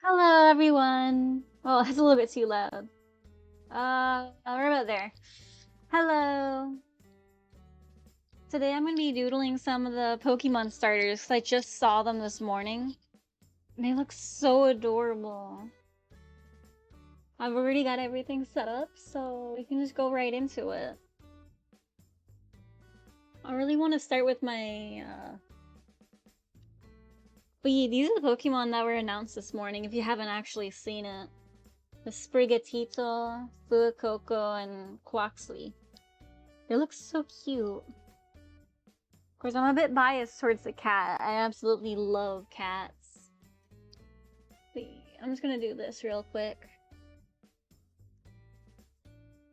Hello, everyone. Well, it's a little bit too loud. We're about there. Hello. Today I'm gonna be doodling some of the Pokemon starters because I just saw them this morning. And they look so adorable. I've already got everything set up, so we can just go right into it. I really want to start with my, But yeah, these are the Pokemon that were announced this morning, if you haven't actually seen it. The Sprigatito, Fuecoco, and Quaxly. They look so cute. Of course, I'm a bit biased towards the cat. I absolutely love cats. But I'm just gonna do this real quick.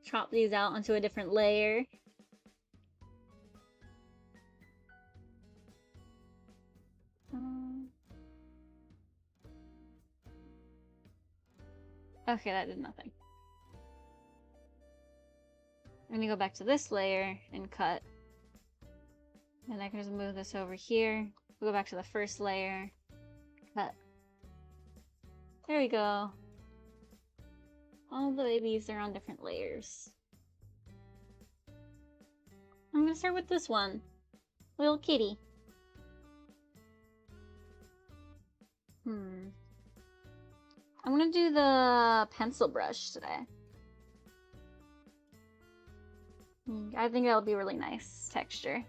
Chop these out onto a different layer. Okay, that did nothing. I'm gonna go back to this layer and cut. And I can just move this over here. We'll go back to the first layer. Cut. There we go. All the babies are on different layers. I'm gonna start with this one. Little kitty. I'm gonna do the pencil brush today. I think that'll be really nice texture.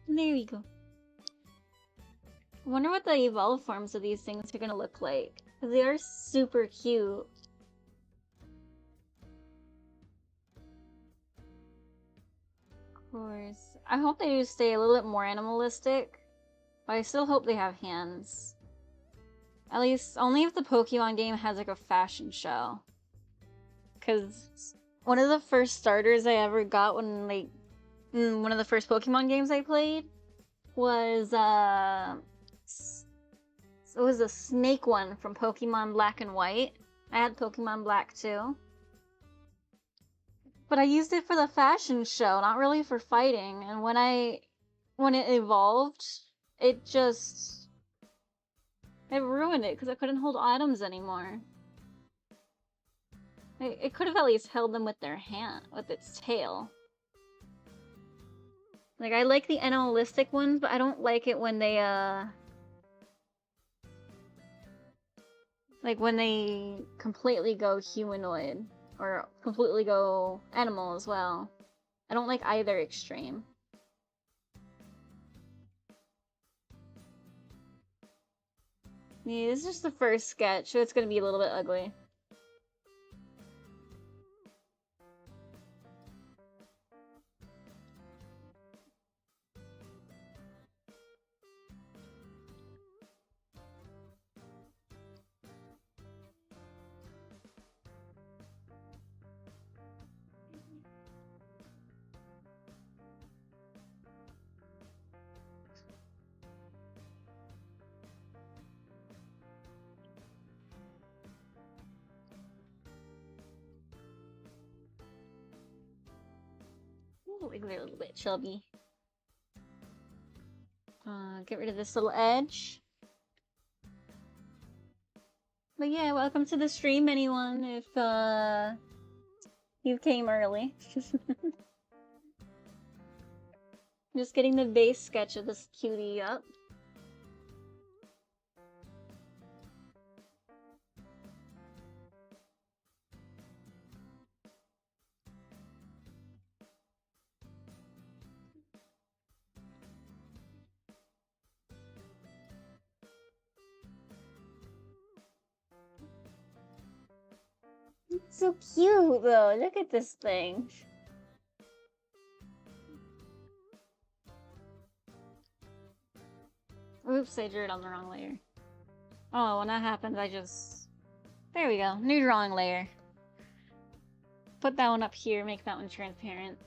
There we go. I wonder what the evolved forms of these things are gonna look like. Because they are super cute. Of course. I hope they do stay a little bit more animalistic. But I still hope they have hands. At least only if the Pokemon game has like a fashion show. Because one of the first starters I ever got when like one of the first Pokemon games I played was it was a snake one from Pokemon Black and White. I had Pokemon Black too. But I used it for the fashion show, not really for fighting. And when it evolved, it ruined it because I couldn't hold items anymore. It could have at least held them with its tail. Like, I like the animalistic ones, but I don't like it when they, like, when they completely go humanoid. Or completely go animal as well. I don't like either extreme. Yeah, this is just the first sketch, so it's gonna be a little bit ugly. Ooh, they're a little bit chubby. Get rid of this little edge. But yeah, welcome to the stream, anyone, if you came early. Just getting the base sketch of this cutie up. It's so cute, though. Look at this thing. Oops, I drew it on the wrong layer. Oh, when that happens, I just... There we go. New drawing layer. Put that one up here, make that one transparent.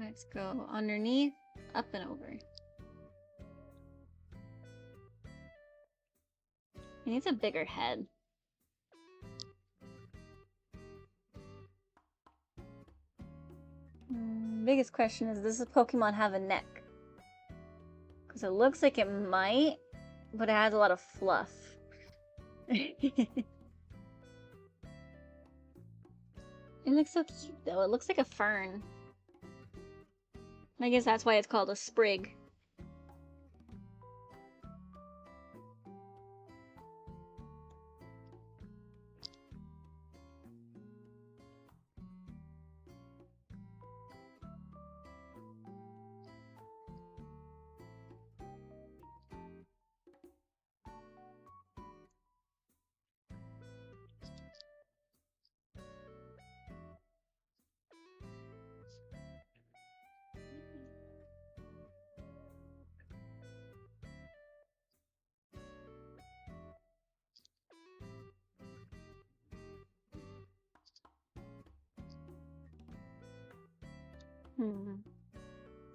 Let's go underneath, up and over. It needs a bigger head. Biggest question is, does this Pokemon have a neck? Because it looks like it might, but it has a lot of fluff. It looks so cute though. It looks like a fern. I guess that's why it's called a sprig.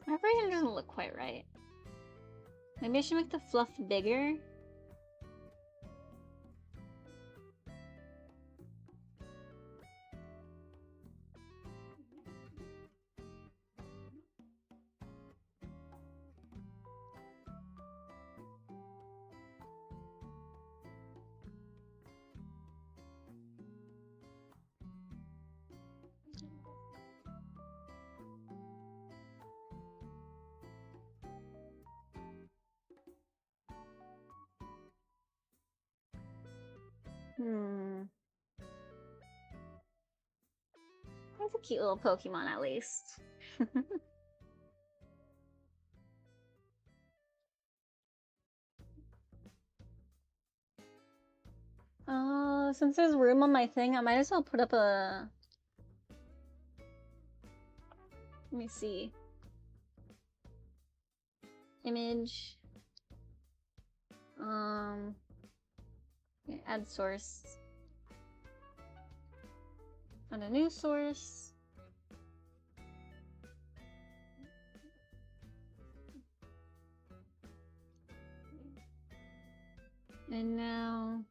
My version doesn't look quite right. Maybe I should make the fluff bigger. That's a cute little Pokemon, at least. Since there's room on my thing, I might as well put up a... Let me see. Image. Add source. Add a new source. And now...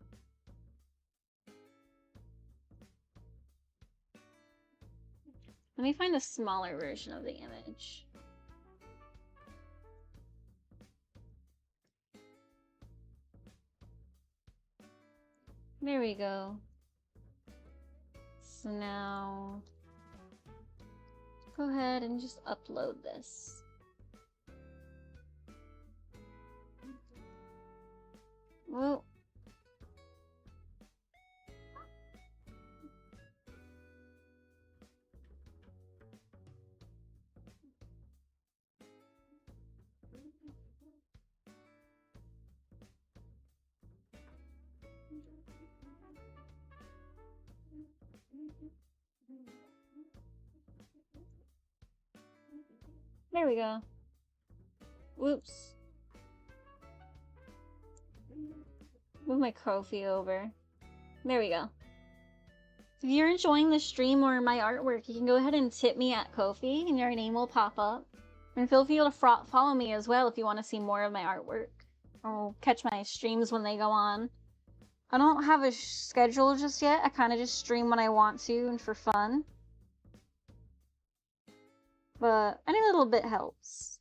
Let me find a smaller version of the image. There we go. So now, go ahead and just upload this. Well, there we go. Whoops. Move my Ko-fi over. There we go. If you're enjoying the stream or my artwork, you can go ahead and tip me at Ko-fi and your name will pop up. And feel free to follow me as well if you want to see more of my artwork. Or catch my streams when they go on. I don't have a schedule just yet. I kind of just stream when I want to and for fun. But any little bit helps.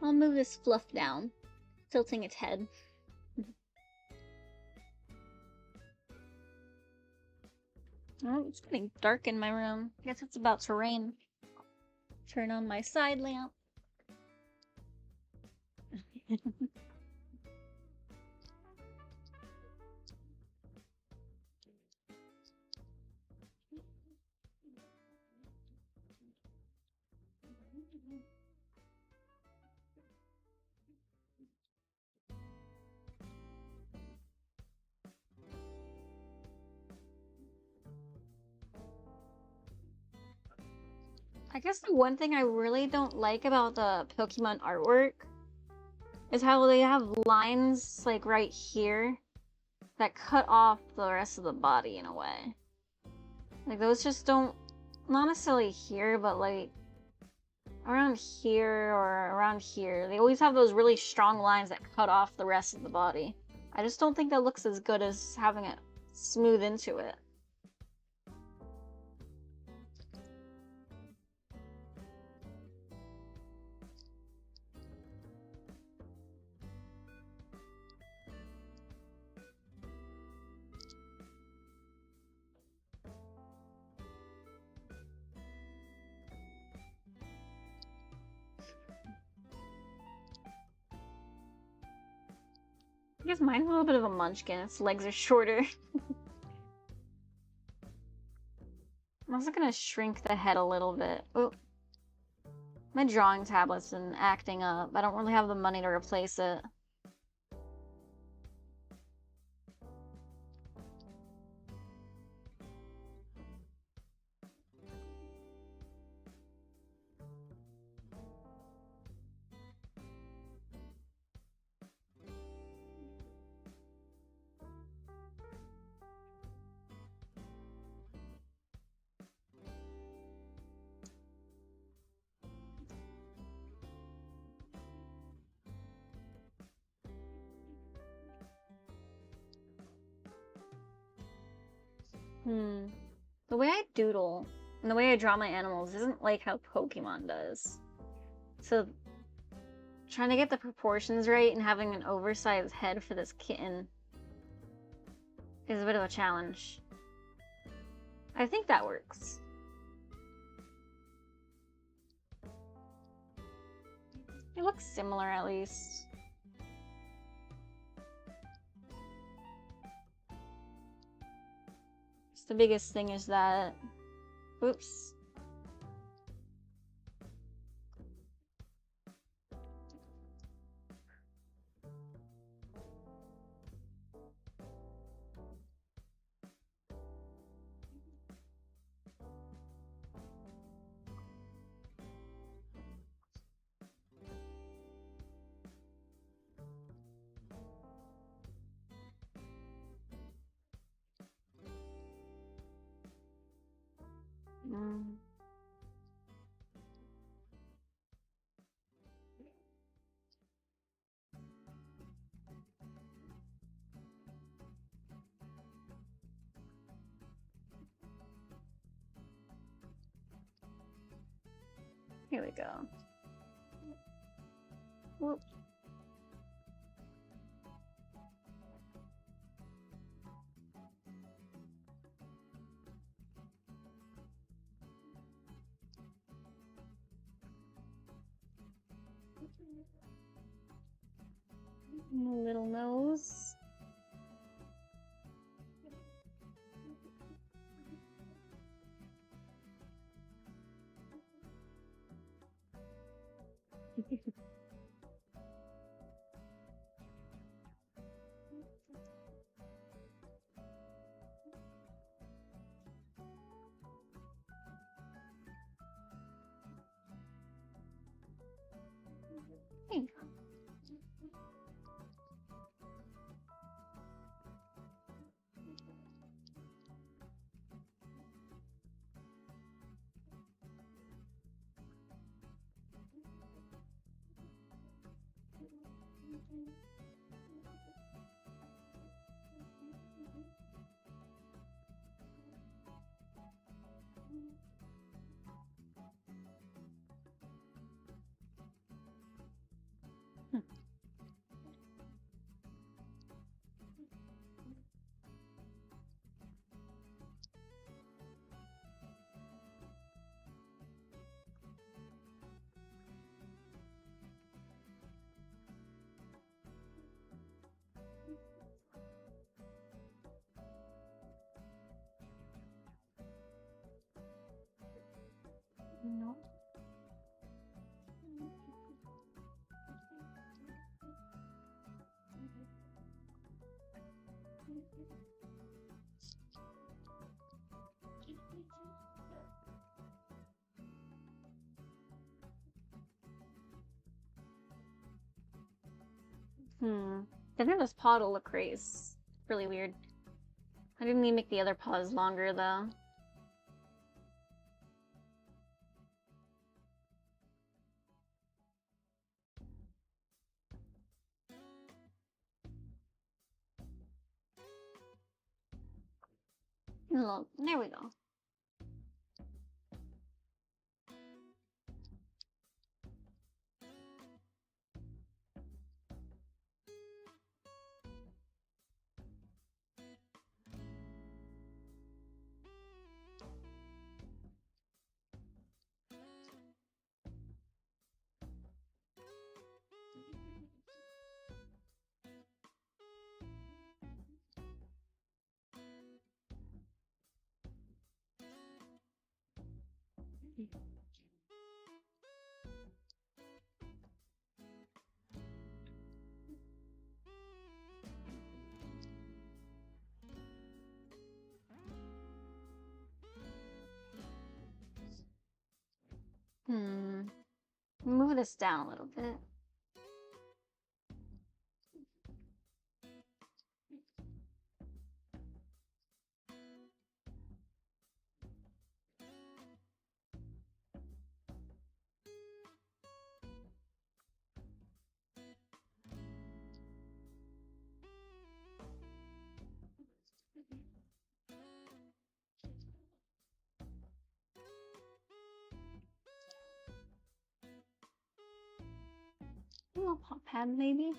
I'll move this fluff down, tilting its head. Oh, it's getting dark in my room. I guess it's about to rain. Turn on my side lamp. I guess the one thing I really don't like about the Pokemon artwork is how they have lines, like, right here that cut off the rest of the body in a way. Like, those just don't... Not necessarily here, but, like, around here or around here. They always have those really strong lines that cut off the rest of the body. I just don't think that looks as good as having it smooth into it. I guess mine's a little bit of a munchkin. Its legs are shorter. I'm also gonna shrink the head a little bit. Oh, my drawing tablet's been acting up. I don't really have the money to replace it. The way I doodle and the way I draw my animals isn't like how Pokemon does. So, trying to get the proportions right and having an oversized head for this kitten is a bit of a challenge. I think that works. It looks similar at least. The biggest thing is that, oops. Here we go. Whoop. Little nose. Hey. I think this paw will look great. It's really weird. I didn't even make the other paws longer though. Look, there we go. Move this down a little bit. A little paw pad, maybe?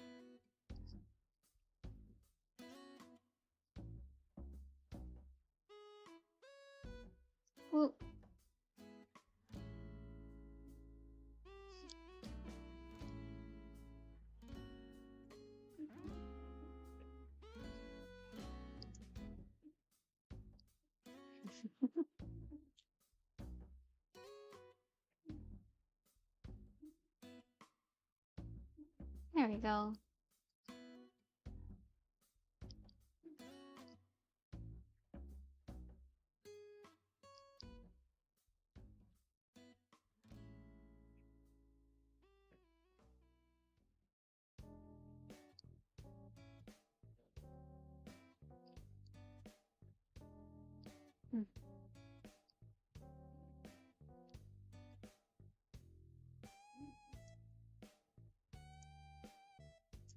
Ooh. There we go.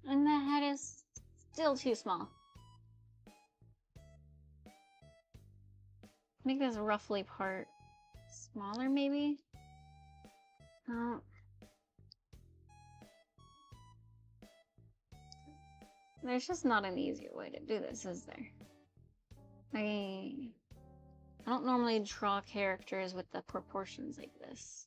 And the head is still too small. Make this roughly part smaller, maybe? There's just not an easier way to do this, is there? I don't normally draw characters with the proportions like this.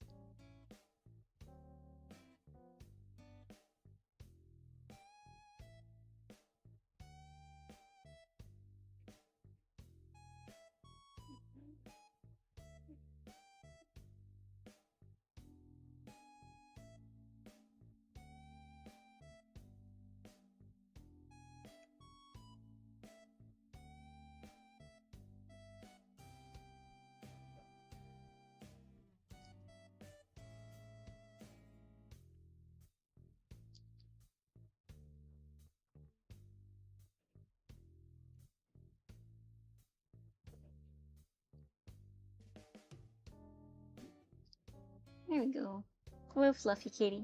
There we go. Hello, Fluffy Kitty.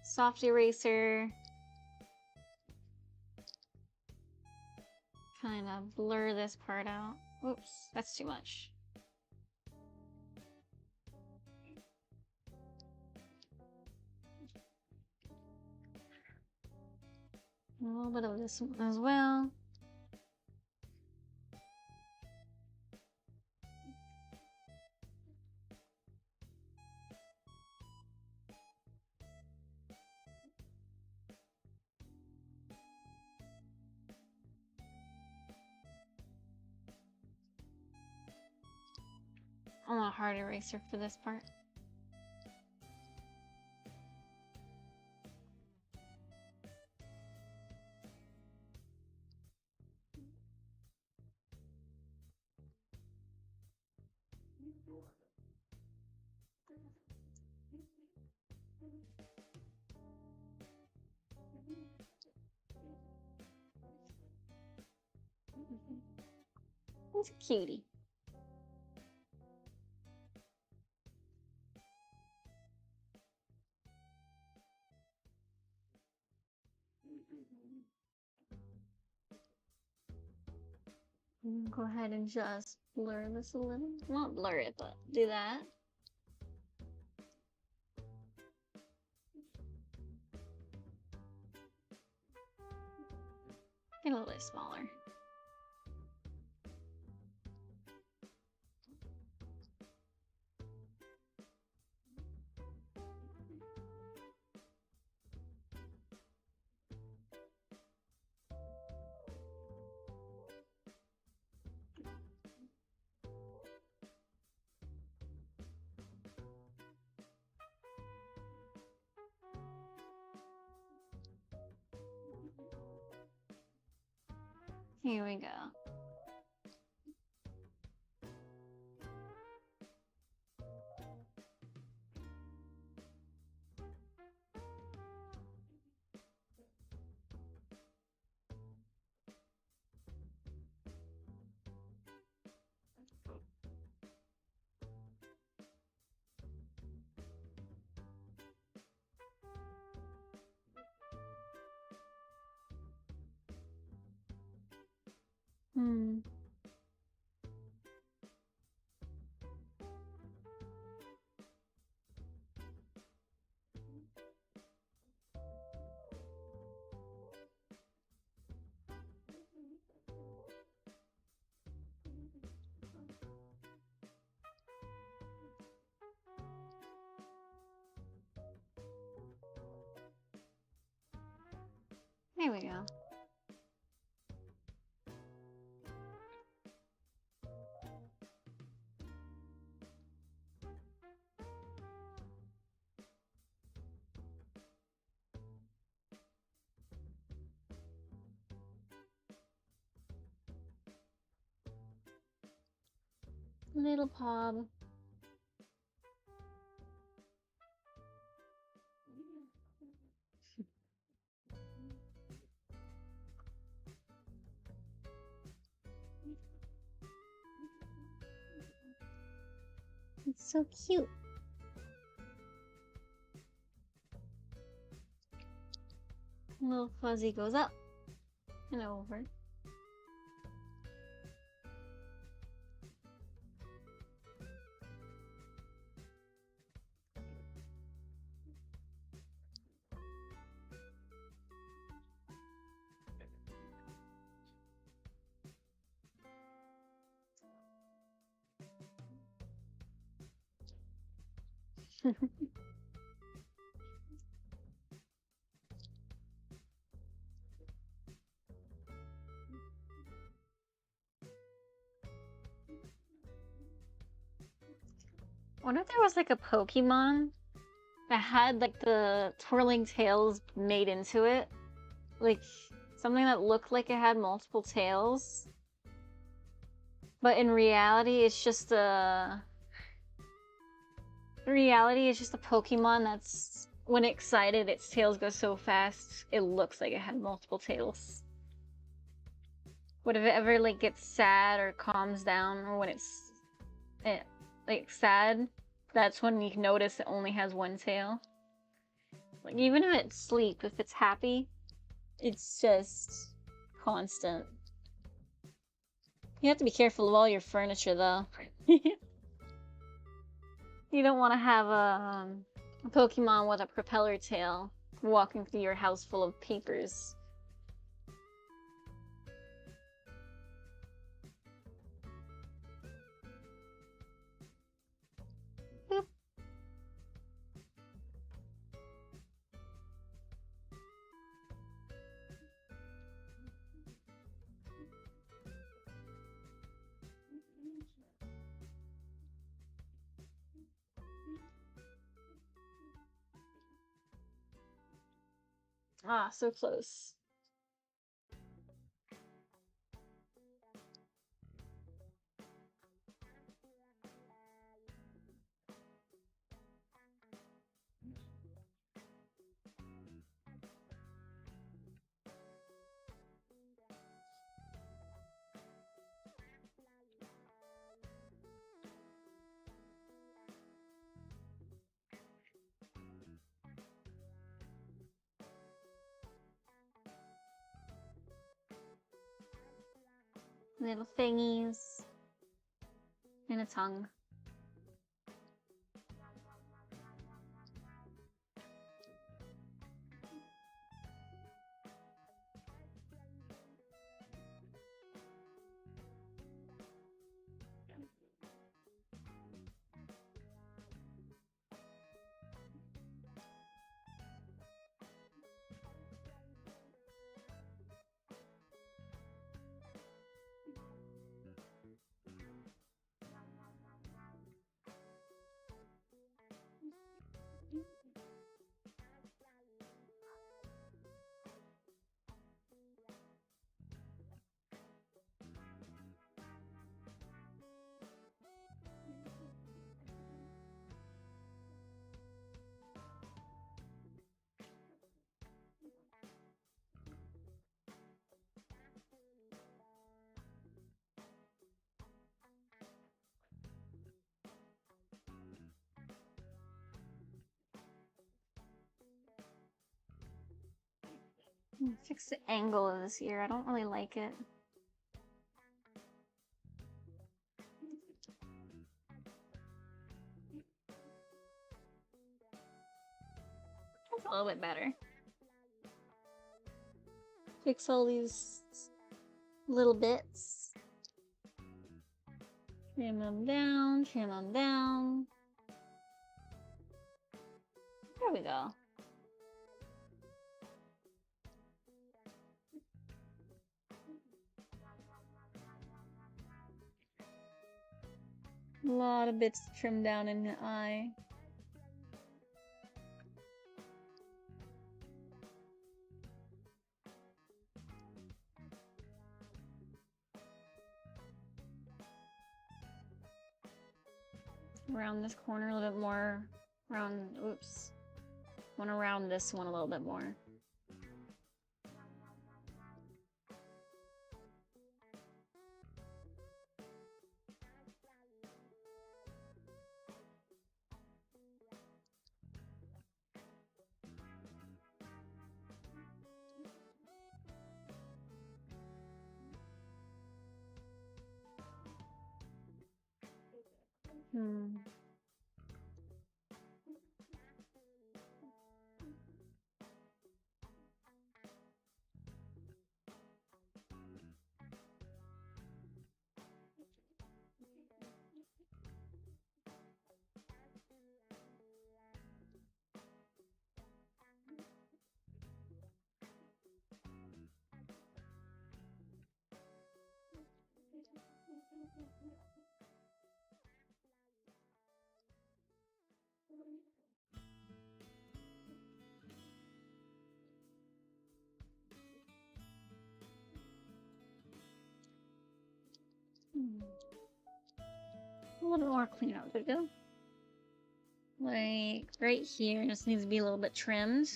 Soft eraser. Kind of blur this part out. Oops, that's too much. A little bit of this one as well. I want a hard eraser for this part. He's a cutie. Go ahead and just blur this a little. Not blur it, but do that. Get a little bit smaller. Here we go. There we go. Little Pob. It's so cute. Little fuzzy goes up and over. I wonder if there was like a Pokemon that had like the twirling tails made into it. Like something that looked like it had multiple tails. But in reality, it's just a... In reality, it's just a Pokemon that's... When excited, its tails go so fast, it looks like it had multiple tails. But if it ever like gets sad or calms down, or when it's like sad, that's when you can notice it only has one tail. Like even if it's asleep, if it's happy, it's just constant. You have to be careful of all your furniture though. You don't want to have a Pokemon with a propeller tail walking through your house full of papers. Boop. Ah, so close. Little thingies. And a tongue. Fix the angle of this ear. I don't really like it. That's a little bit better. Fix all these little bits. Trim them down, trim them down. There we go. A lot of bits to trim down in the eye. Around this corner a little bit more. Around, oops. Want to round this one a little bit more. A little more cleanup to do. Like right here, just needs to be a little bit trimmed.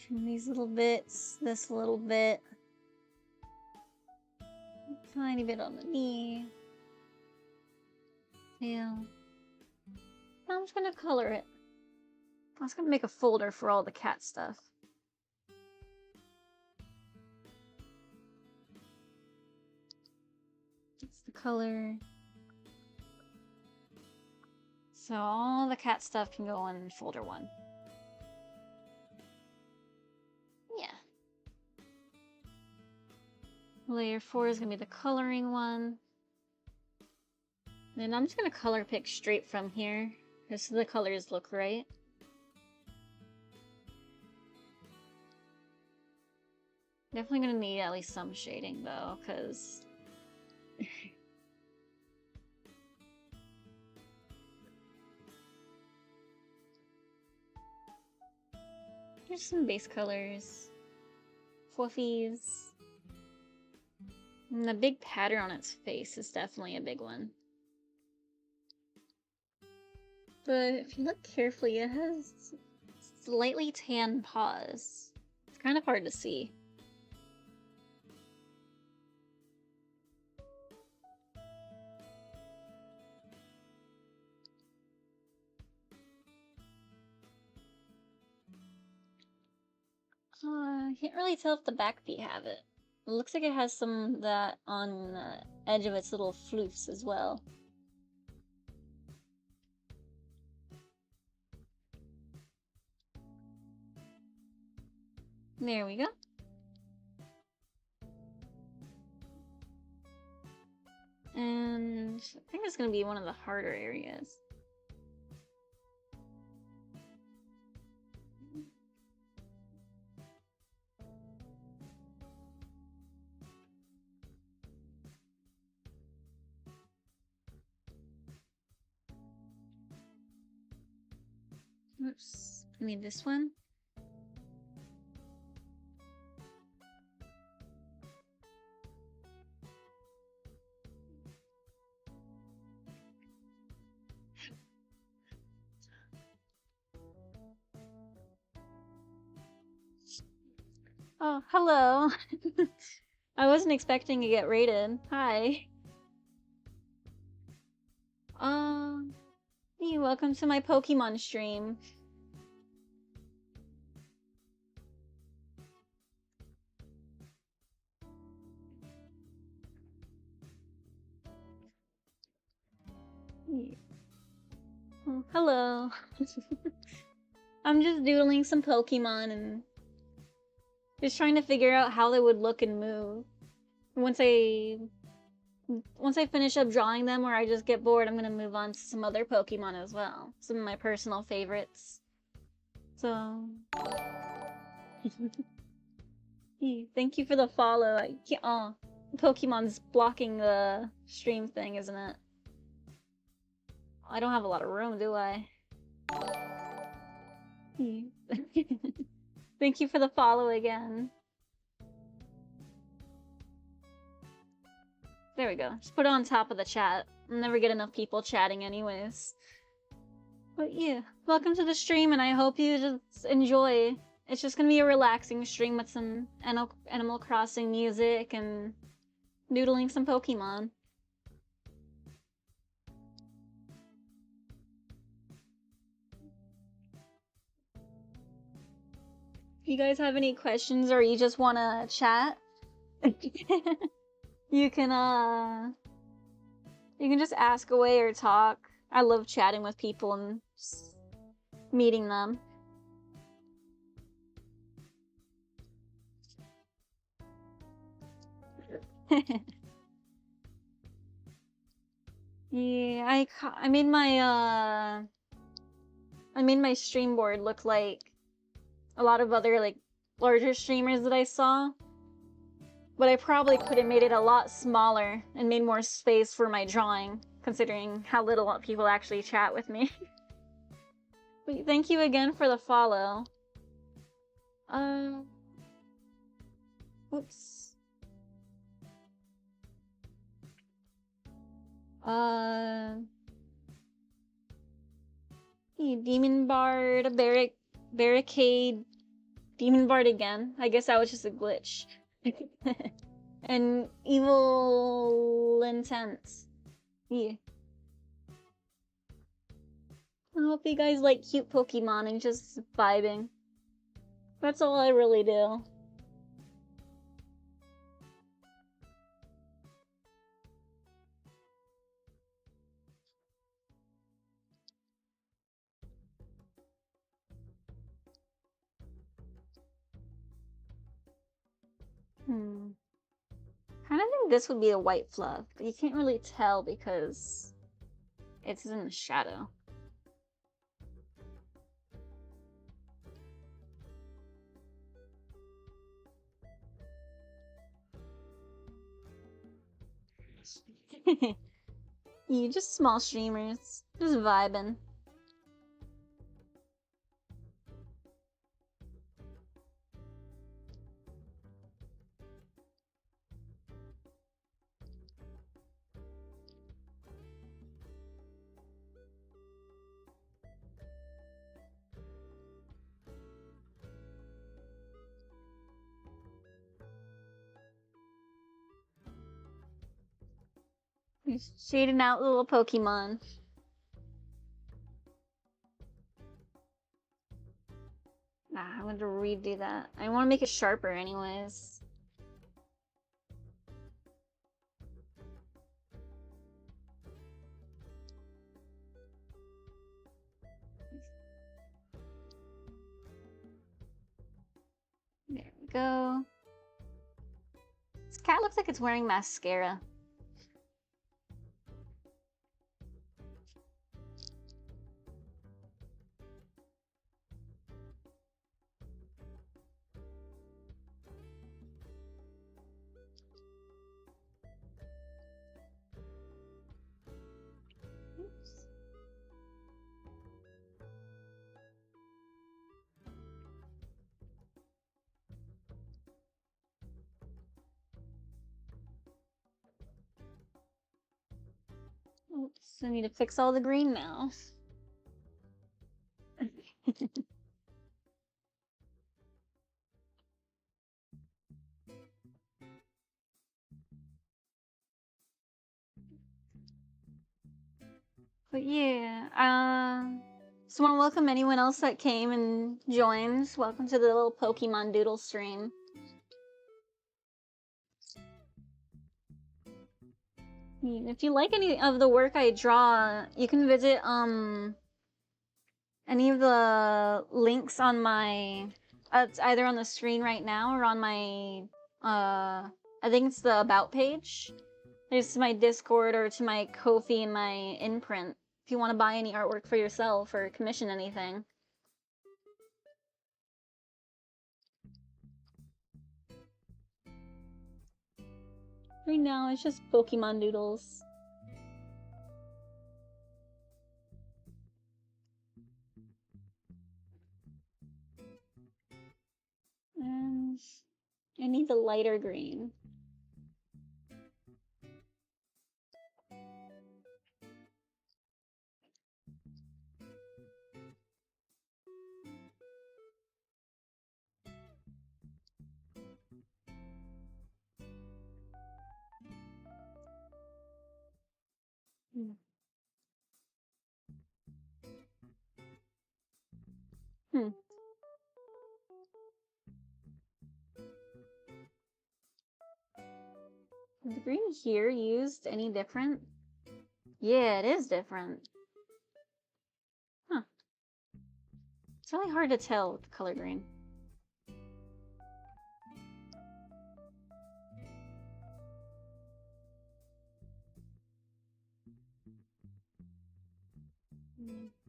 Trim these little bits, this little bit. A tiny bit on the knee. Yeah. Now I'm just gonna color it. I was gonna make a folder for all the cat stuff. It's the color. So all the cat stuff can go in folder 1. Yeah. Layer 4 is gonna be the coloring one. And I'm just gonna color pick straight from here, just so the colors look right. Definitely gonna need at least some shading though, because here's some base colors. Fluffies. And the big pattern on its face is definitely a big one. But if you look carefully, it has slightly tan paws. It's kind of hard to see. I can't really tell if the back feet have it. It looks like it has some of that on the edge of its little floofs as well. There we go. And I think it's gonna be one of the harder areas. Oops, I mean this one. Oh, hello. I wasn't expecting to get rated. Hi. Hey, welcome to my Pokemon stream. Oh, hello. I'm just doodling some Pokemon and just trying to figure out how they would look and move. Once I finish up drawing them or I just get bored, I'm gonna move on to some other Pokemon as well. Some of my personal favorites. So... Thank you for the follow. I can't... Oh, Pokemon's blocking the stream thing, isn't it? I don't have a lot of room, do I? Thank you for the follow again. There we go. Just put it on top of the chat. I'll never get enough people chatting anyways. But yeah, welcome to the stream and I hope you just enjoy. It's just gonna be a relaxing stream with some Animal Crossing music and doodling some Pokemon. If you guys have any questions or you just wanna chat, you can just ask away or talk. I love chatting with people and just meeting them. Yeah, I made my stream board look like a lot of other like larger streamers that I saw. But I probably could have made it a lot smaller and made more space for my drawing, considering how little people actually chat with me. But thank you again for the follow. Oops. Demon Bard, Barricade, Demon Bard again. I guess that was just a glitch. And Evil Intent. Yeah. I hope you guys like cute Pokemon and just vibing. That's all I really do. Kind of think this would be a white fluff, but you can't really tell because it's in the shadow. You just small streamers, just vibing. He's shading out little Pokemon. Nah, I'm going to redo that. I want to make it sharper anyways. There we go. This cat looks like it's wearing mascara. Oops. Oops, I need to fix all the green now. But yeah, just want to welcome anyone else that came and joined. Welcome to the little Pokemon Doodle stream. If you like any of the work I draw, you can visit any of the links on my, it's either on the screen right now or on my, I think it's the About page. There's my Discord or to my Ko-fi and my imprint if you want to buy any artwork for yourself or commission anything. Right now, it's just Pokemon doodles. And I need the lighter green. Is the green here used any different? Yeah, it is different. Huh. It's really hard to tell with the color green.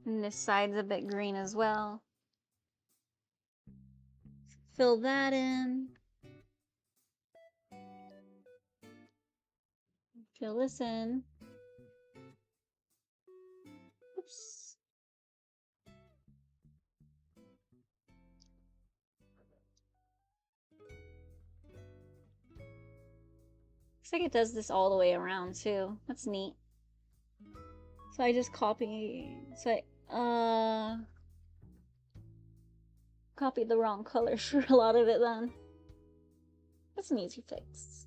And this side's a bit green as well. Fill that in. Fill this in. Oops. Looks like it does this all the way around too. That's neat. So I just copied copied the wrong color for a lot of it then. That's an easy fix.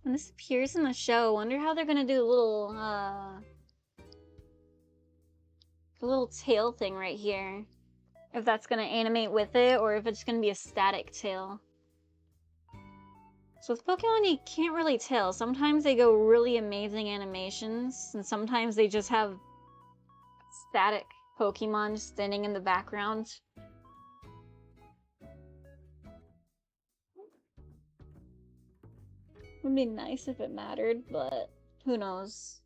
When this appears in the show, I wonder how they're gonna do a little tail thing right here. If that's gonna animate with it, or if it's gonna be a static tail. So with Pokemon, you can't really tell. Sometimes they go really amazing animations, and sometimes they just have static Pokemon standing in the background. Would be nice if it mattered, but who knows?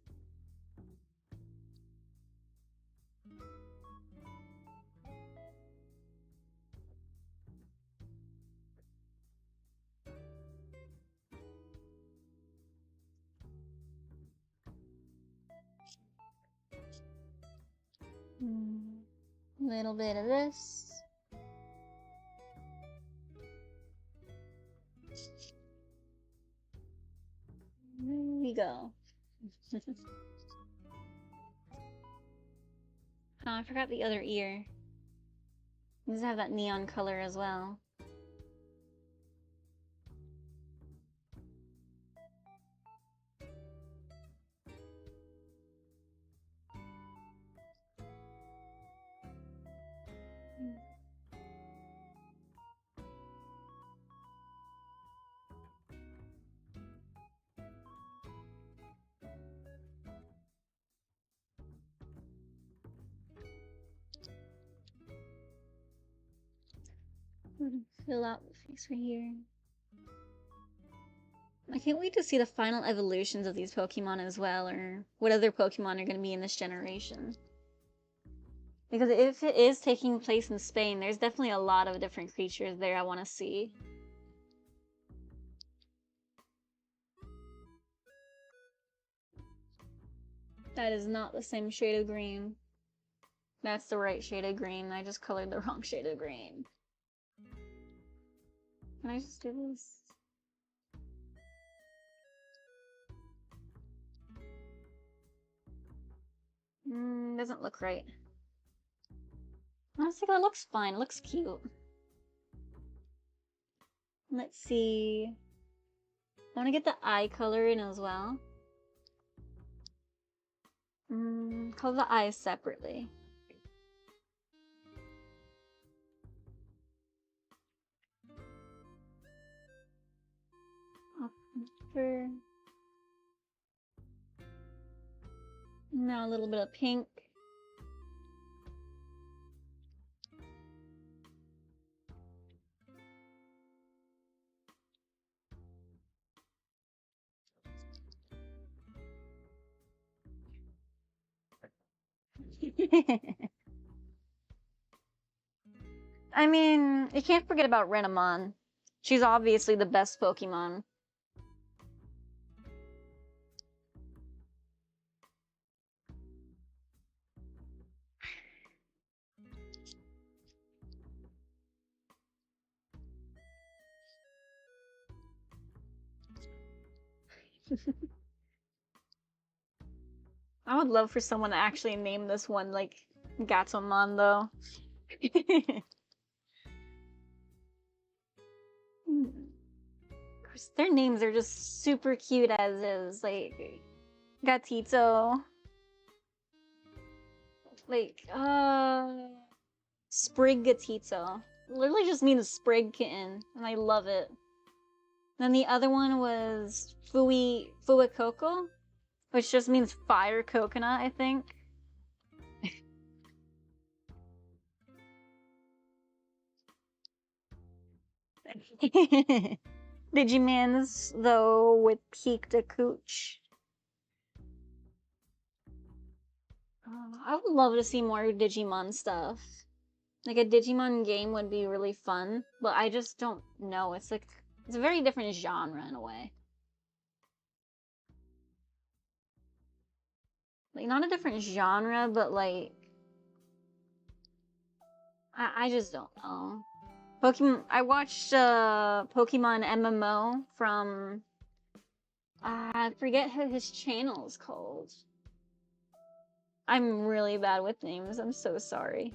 Little bit of this. There we go. Oh, I forgot the other ear. These have that neon color as well. Fill out the face right here. I can't wait to see the final evolutions of these Pokemon as well, or what other Pokemon are going to be in this generation. Because if it is taking place in Spain, there's definitely a lot of different creatures there I want to see. That is not the same shade of green. That's the right shade of green. I just colored the wrong shade of green. Can I just do this? Doesn't look right. Honestly, that looks fine. It looks cute. Let's see. I want to get the eye color in as well. Color the eyes separately. Now a little bit of pink. I mean, you can't forget about Renamon. She's obviously the best Pokemon. I would love for someone to actually name this one, like, Gatomon, though. Their names are just super cute as is, like, Gatito. Like, Sprig Gatito. Literally just means Sprig Kitten, and I love it. Then the other one was Fuecoco, which just means fire coconut, I think. Digimans, though, with Peak de Cooch. I would love to see more Digimon stuff. Like, a Digimon game would be really fun, but I just don't know. It's like, it's a very different genre in a way. Like, not a different genre, but like, I just don't know. Pokemon, I watched Pokemon MMO from, I forget what his channel is called. I'm really bad with names, I'm so sorry.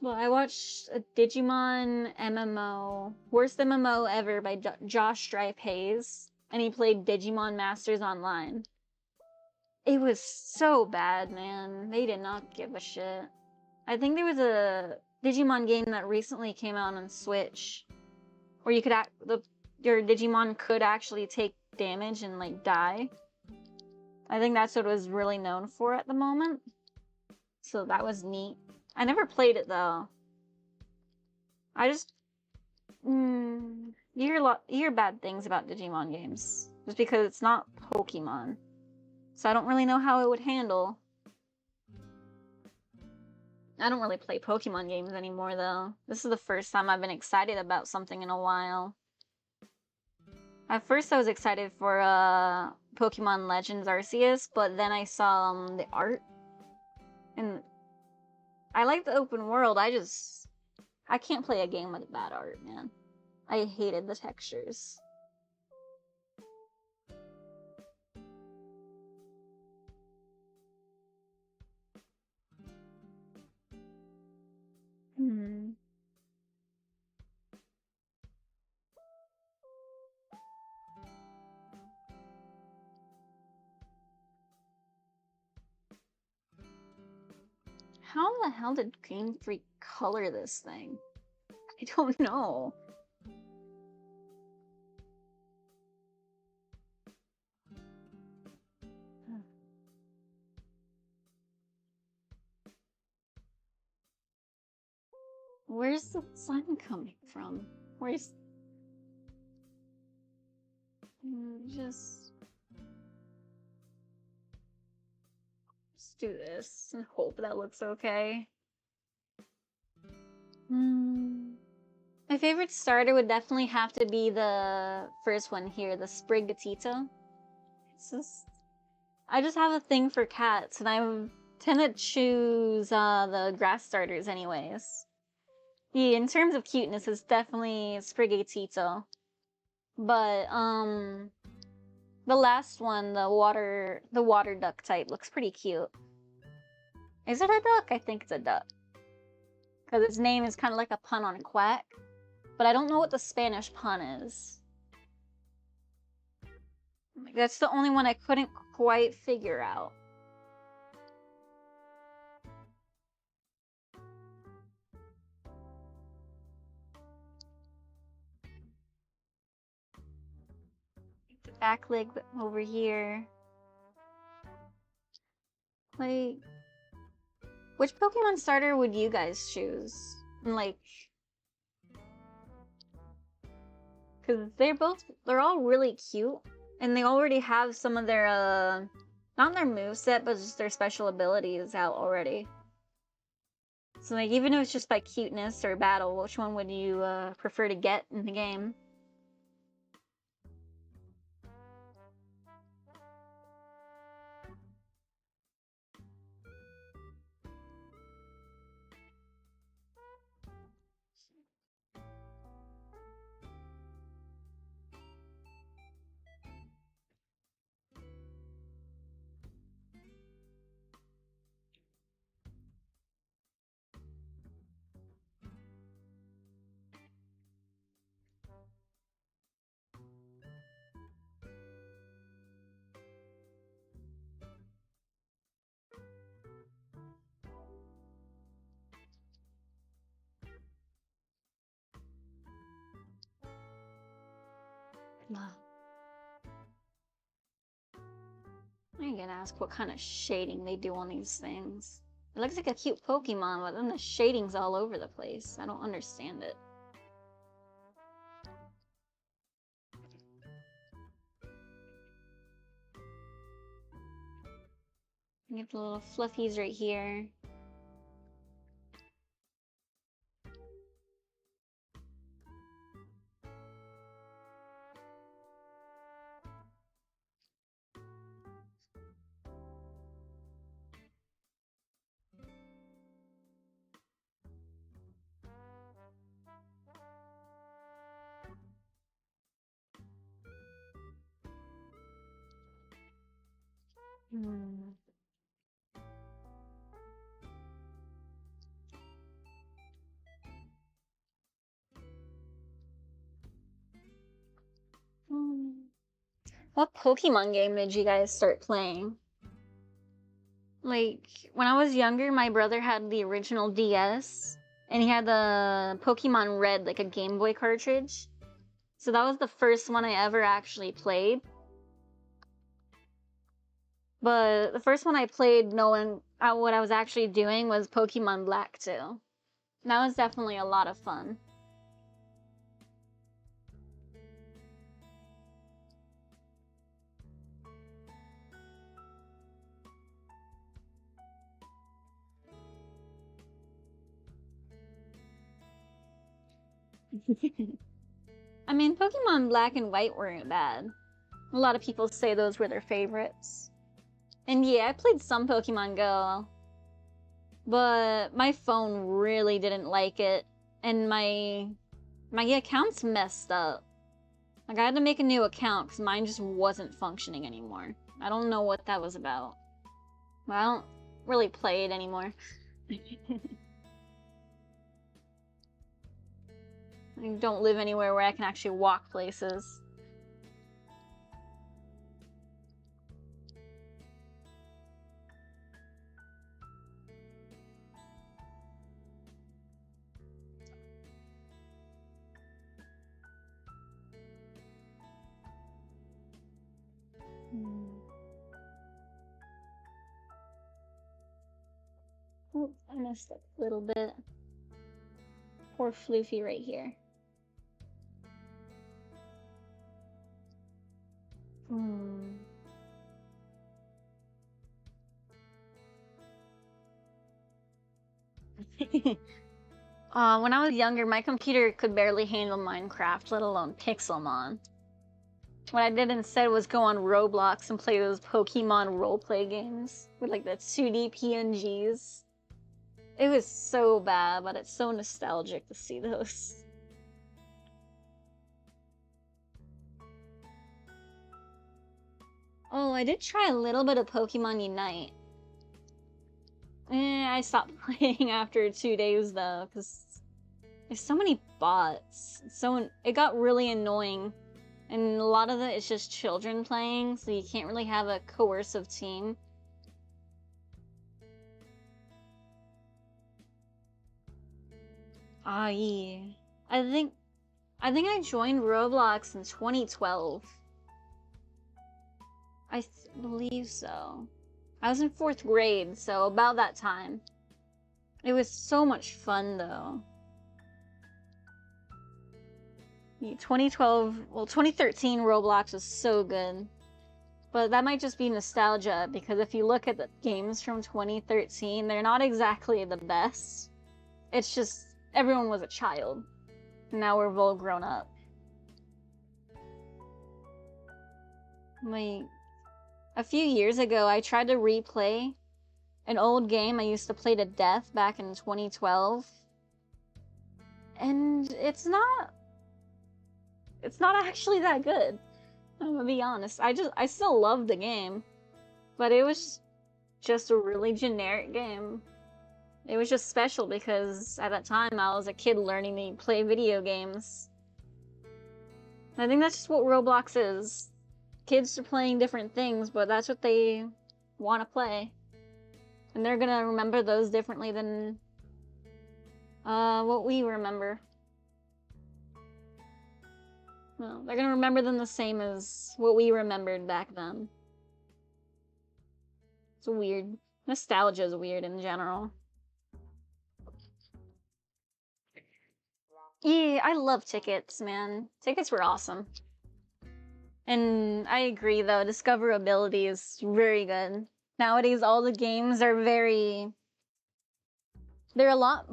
Well, I watched a Digimon MMO, worst MMO ever by Josh Stripe Hayes, and he played Digimon Masters Online. It was so bad, man. They did not give a shit. I think there was a Digimon game that recently came out on Switch, where you could your Digimon could actually take damage and like die. I think that's what it was really known for at the moment. So that was neat. I never played it though. I just you hear bad things about Digimon games just because it's not Pokemon. So I don't really know how it would handle. I don't really play Pokemon games anymore though. This is the first time I've been excited about something in a while. At first I was excited for Pokemon Legends Arceus, but then I saw the art. And I like the open world, I can't play a game with bad art, man. I hated the textures. How the hell did Game Freak color this thing? I don't know. Where's the sun coming from? Where's... Just do this and hope that looks okay. My favorite starter would definitely have to be the first one here, the Sprigatito. It's just... I just have a thing for cats, and I tend to choose the grass starters anyways. Yeah, in terms of cuteness, it's definitely Sprigatito. But, the last one, the water duck type, looks pretty cute. Is it a duck? I think it's a duck. Because its name is kind of like a pun on quack. But I don't know what the Spanish pun is. That's the only one I couldn't quite figure out. The back leg over here. Like, which Pokemon starter would you guys choose? And like, because they're all really cute, and they already have some of their not their moveset, but just their special abilities out already. So like, even if it's just by cuteness or battle, which one would you prefer to get in the game? I'm gonna ask what kind of shading they do on these things. It looks like a cute Pokemon, but then the shading's all over the place. I don't understand it. You get the little fluffies right here. What Pokemon game did you guys start playing? Like, when I was younger, my brother had the original DS, and he had the Pokemon Red, like a Game Boy cartridge. So that was the first one I ever actually played. But the first one I played knowing what I was actually doing was Pokemon Black 2. That was definitely a lot of fun. I mean, Pokemon Black and White weren't bad. A lot of people say those were their favorites. And yeah, I played some Pokemon Go, but my phone really didn't like it, and my account's messed up. Like, I had to make a new account because mine just wasn't functioning anymore. I don't know what that was about. Well, I don't really play it anymore. I don't live anywhere where I can actually walk places. messed up a little bit. Poor Floofy right here. When I was younger, my computer could barely handle Minecraft, let alone Pixelmon. What I did instead was go on Roblox and play those Pokemon roleplay games with like the 2D PNGs. It was so bad, but it's so nostalgic to see those. Oh, I did try a little bit of Pokemon Unite. I stopped playing after 2 days though, because there's so many bots. It got really annoying. And a lot of it is just children playing, so you can't really have a coercive team. Ah, yeah. I think I joined Roblox in 2012. I believe so. I was in 4th grade, so about that time. It was so much fun, though. 2013 Roblox was so good. But that might just be nostalgia, because if you look at the games from 2013, they're not exactly the best. It's just, everyone was a child. Now we're all grown up. Like, a few years ago, I tried to replay an old game I used to play to death back in 2012. And it's not actually that good. I'm gonna be honest. I still love the game, but it was just a really generic game. It was just special because at that time I was a kid learning to play video games. I think that's just what Roblox is. Kids are playing different things, but that's what they want to play. And they're gonna remember those differently than what we remember. No, they're gonna remember them the same as what we remembered back then. It's weird. Nostalgia is weird in general. Yeah, I love tickets, man. Tickets were awesome. And I agree, though, discoverability is very good. Nowadays, all the games are they're a lot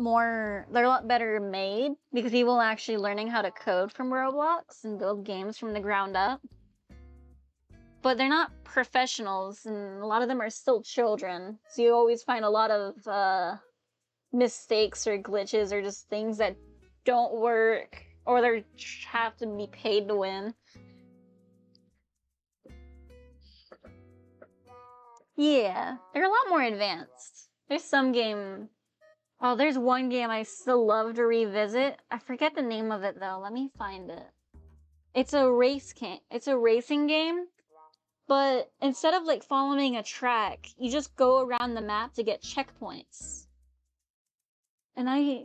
better made because people are actually learning how to code from Roblox and build games from the ground up. But they're not professionals, and a lot of them are still children. So you always find a lot of mistakes or glitches or just things that don't work, or they have to be paid to win. Yeah, they're a lot more advanced. There's some game. Oh, there's one game I still love to revisit. I forget the name of it though. Let me find it. It's a racing game, but instead of like following a track, you just go around the map to get checkpoints. And I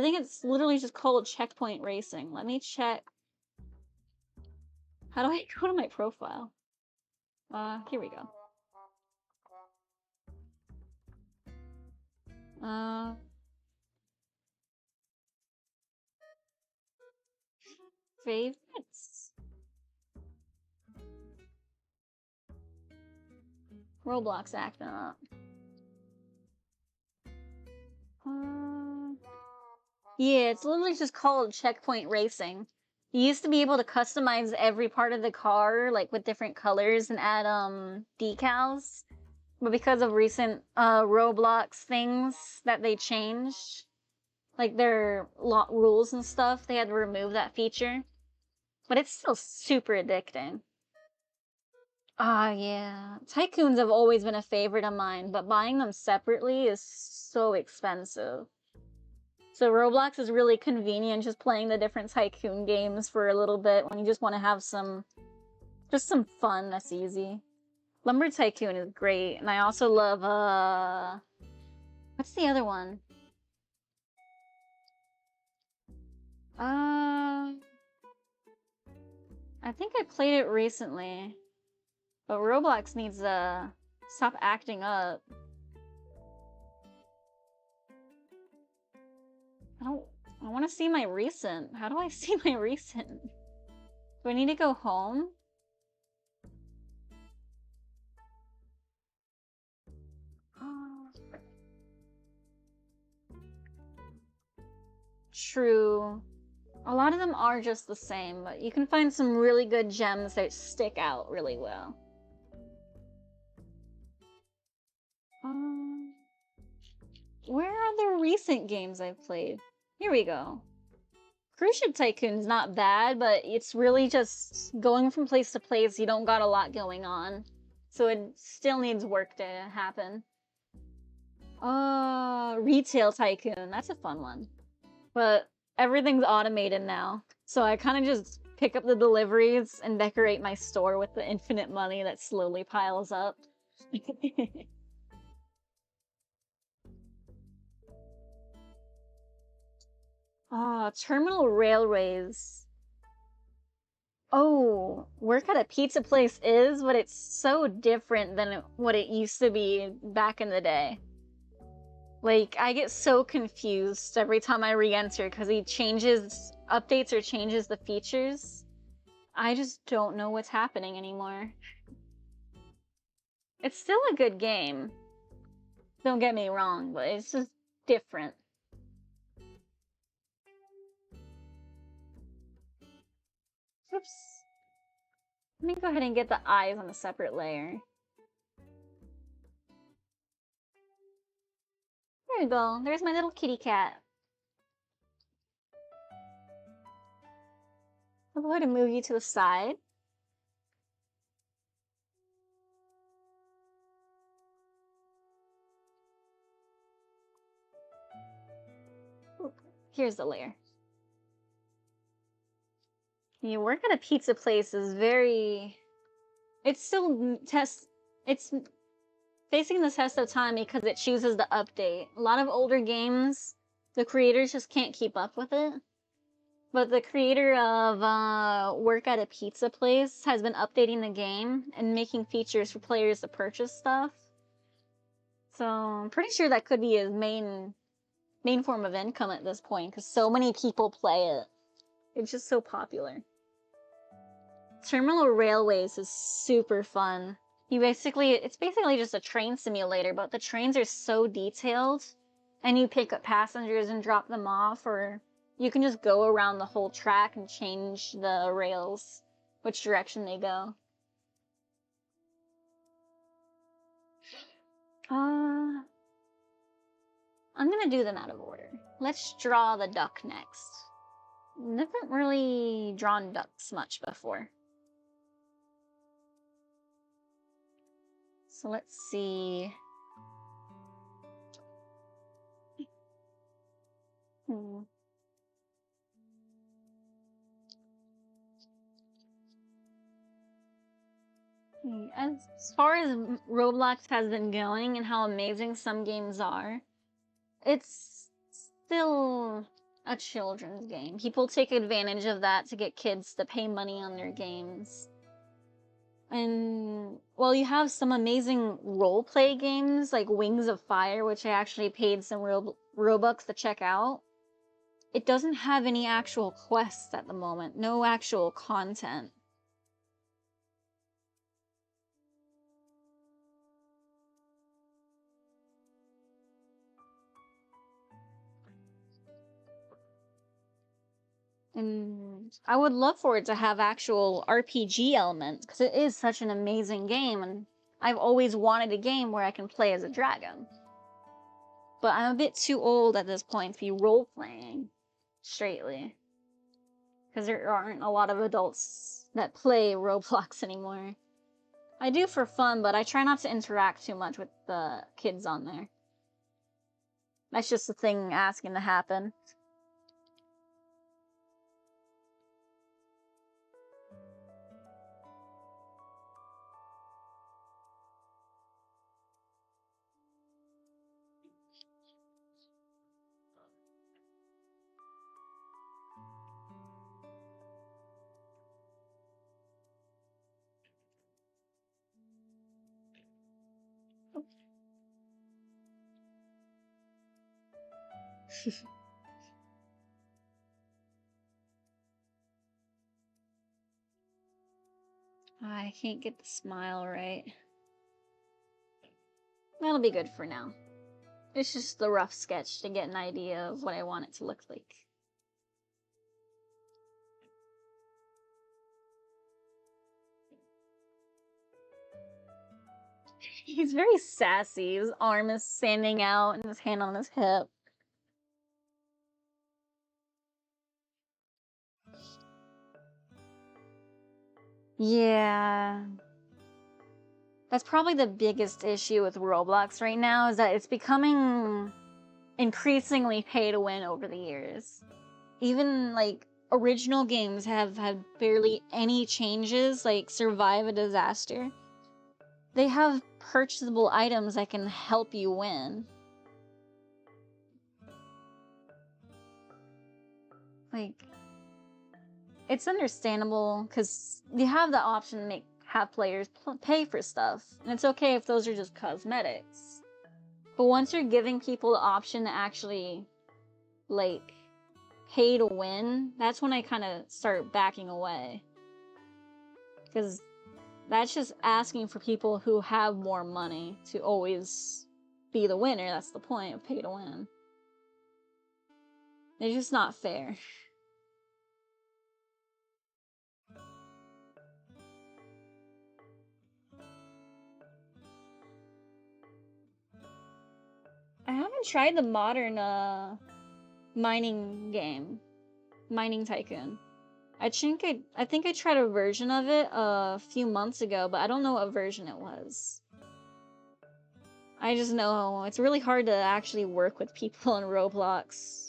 think it's literally just called checkpoint racing. Let me check. How do I go to my profile? Here we go. Favorites? Roblox acting up. Yeah, it's literally just called checkpoint racing. You used to be able to customize every part of the car, like with different colors and add decals. But because of recent Roblox things that they changed, like their rules and stuff, they had to remove that feature. But it's still super addicting. Ah, yeah. Tycoons have always been a favorite of mine, but buying them separately is so expensive. So Roblox is really convenient just playing the different Tycoon games for a little bit when you just want to have some fun that's easy. Lumber Tycoon is great, and I also love, what's the other one? I think I played it recently, but Roblox needs to stop acting up. want to see my recent. How do I see my recent? Do I need to go home? True. A lot of them are just the same, but you can find some really good gems that stick out really well. Where are the recent games I've played? Here we go. Cruise Ship Tycoon's not bad, but it's really just going from place to place. You don't got a lot going on. So it still needs work to happen. Retail Tycoon. That's a fun one. But everything's automated now. So I kind of just pick up the deliveries and decorate my store with the infinite money that slowly piles up. Terminal Railways. Oh, work at a pizza place is, but it's so different than what it used to be back in the day. Like, I get so confused every time I re-enter because he updates or changes the features. I just don't know what's happening anymore. It's still a good game. Don't get me wrong, but it's just different. Oops. Let me go ahead and get the eyes on a separate layer. There we go. There's my little kitty cat. I'll go ahead and move you to the side. Ooh, here's the layer. You work at a pizza place is it's facing the test of time because it chooses to update. A lot of older games, the creators just can't keep up with it. But the creator of Work at a Pizza Place has been updating the game and making features for players to purchase stuff. So I'm pretty sure that could be his main form of income at this point because so many people play it. It's just so popular. Terminal Railways is super fun. It's basically just a train simulator, but the trains are so detailed, and you pick up passengers and drop them off, or you can just go around the whole track and change the rails, which direction they go. I'm gonna do them out of order. Let's draw the duck next. Never really drawn ducks much before. So let's see. As far as Roblox has been going and how amazing some games are, it's still a children's game. People take advantage of that to get kids to pay money on their games. And, well, you have some amazing role-play games like Wings of Fire, which I actually paid some Robux to check out. It doesn't have any actual quests at the moment, no actual content. And I would love for it to have actual RPG elements, because it is such an amazing game, and I've always wanted a game where I can play as a dragon. But I'm a bit too old at this point to be role-playing straightly, because there aren't a lot of adults that play Roblox anymore. I do for fun, but I try not to interact too much with the kids on there. That's just a thing asking to happen. I can't get the smile right. That'll be good for now. It's just the rough sketch to get an idea of what I want it to look like. He's very sassy. His arm is standing out and his hand on his hip. Yeah. That's probably the biggest issue with Roblox right now, is that it's becoming increasingly pay to win over the years. Even like original games have had barely any changes, like Survive a Disaster. They have purchasable items that can help you win. Like, it's understandable because you have the option to have players pay for stuff, and it's okay if those are just cosmetics. But once you're giving people the option to actually, like, pay to win, that's when I kind of start backing away. Because that's just asking for people who have more money to always be the winner. That's the point of pay to win. It's just not fair. I haven't tried the modern mining game, Mining Tycoon. I think I tried a version of it a few months ago, but I don't know what version it was. I just know it's really hard to actually work with people in Roblox.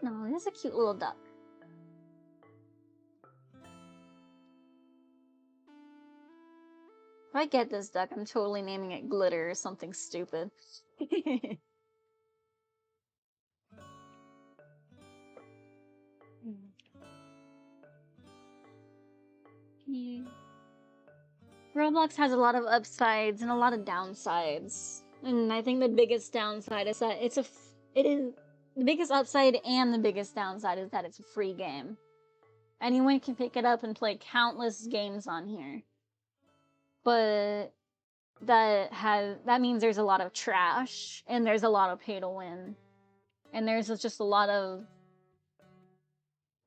No, it is a cute little duck. If I get this duck, I'm totally naming it Glitter or something stupid. Roblox has a lot of upsides and a lot of downsides. And I think the biggest downside is that the biggest upside and the biggest downside is that it's a free game. Anyone can pick it up and play countless games on here. But that means there's a lot of trash and there's a lot of pay to win. And there's just a lot of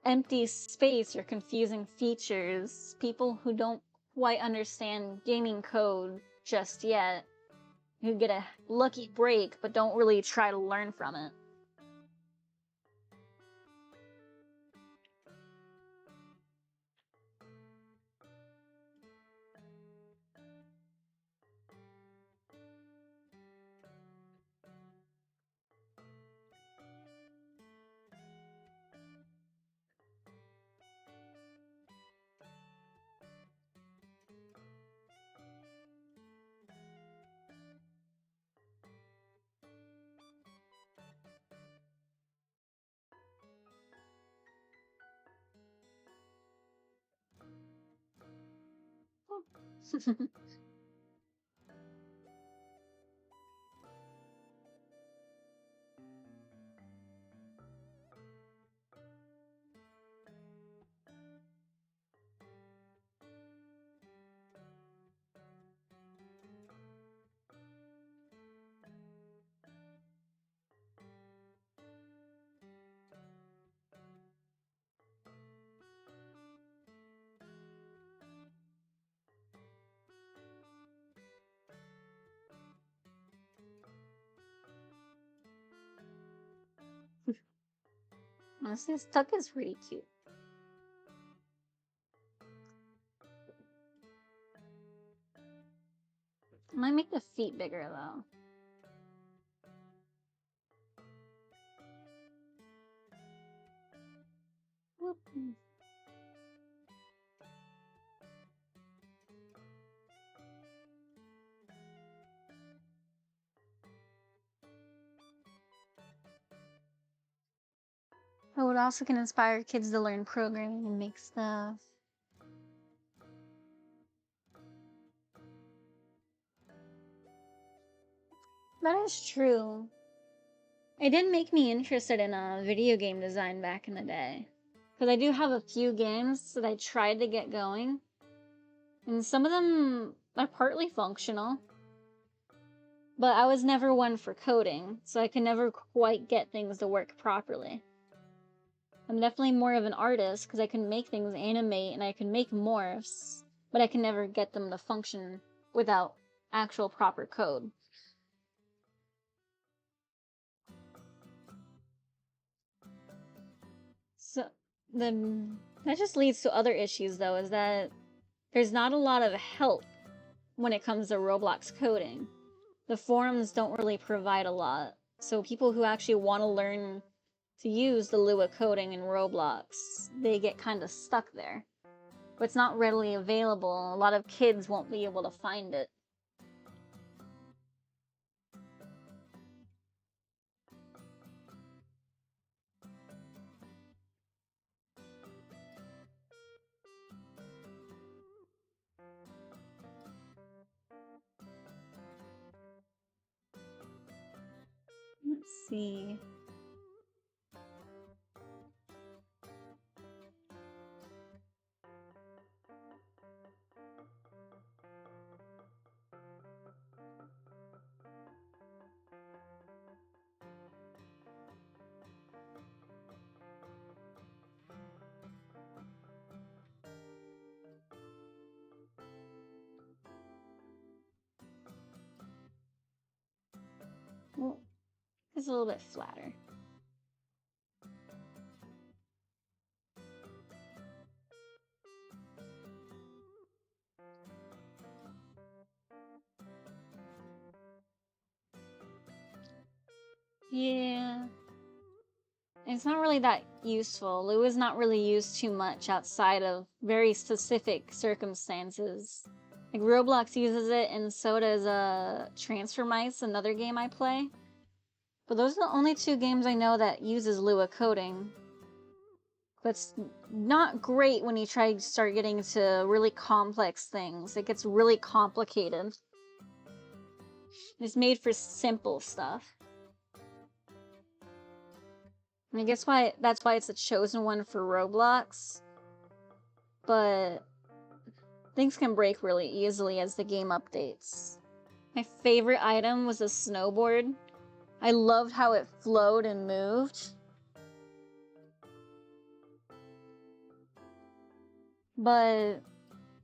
empty space or confusing features, people who don't quite understand gaming code just yet, who get a lucky break but don't really try to learn from it. Honestly, this duck is pretty cute. I might make the feet bigger though. Whoop. Oh, it also can inspire kids to learn programming and make stuff. That is true. It did make me interested in video game design back in the day. Because I do have a few games that I tried to get going. And some of them are partly functional. But I was never one for coding, so I could never quite get things to work properly. I'm definitely more of an artist because I can make things animate and I can make morphs, but I can never get them to function without actual proper code. So that just leads to other issues though, is that there's not a lot of help when it comes to Roblox coding. The forums don't really provide a lot, so people who actually want to learn to use the Lua coding in Roblox, they get kind of stuck there. But it's not readily available. A lot of kids won't be able to find it. Let's see. Well, it's a little bit flatter. Yeah. It's not really that useful. Lua is not really used too much outside of very specific circumstances. Like Roblox uses it, and so does Transfer Mice, another game I play. But those are the only two games I know that uses Lua coding. That's not great when you try to start getting into really complex things. It gets really complicated. It's made for simple stuff. And I guess that's why it's a chosen one for Roblox. But things can break really easily as the game updates. My favorite item was a snowboard. I loved how it flowed and moved. But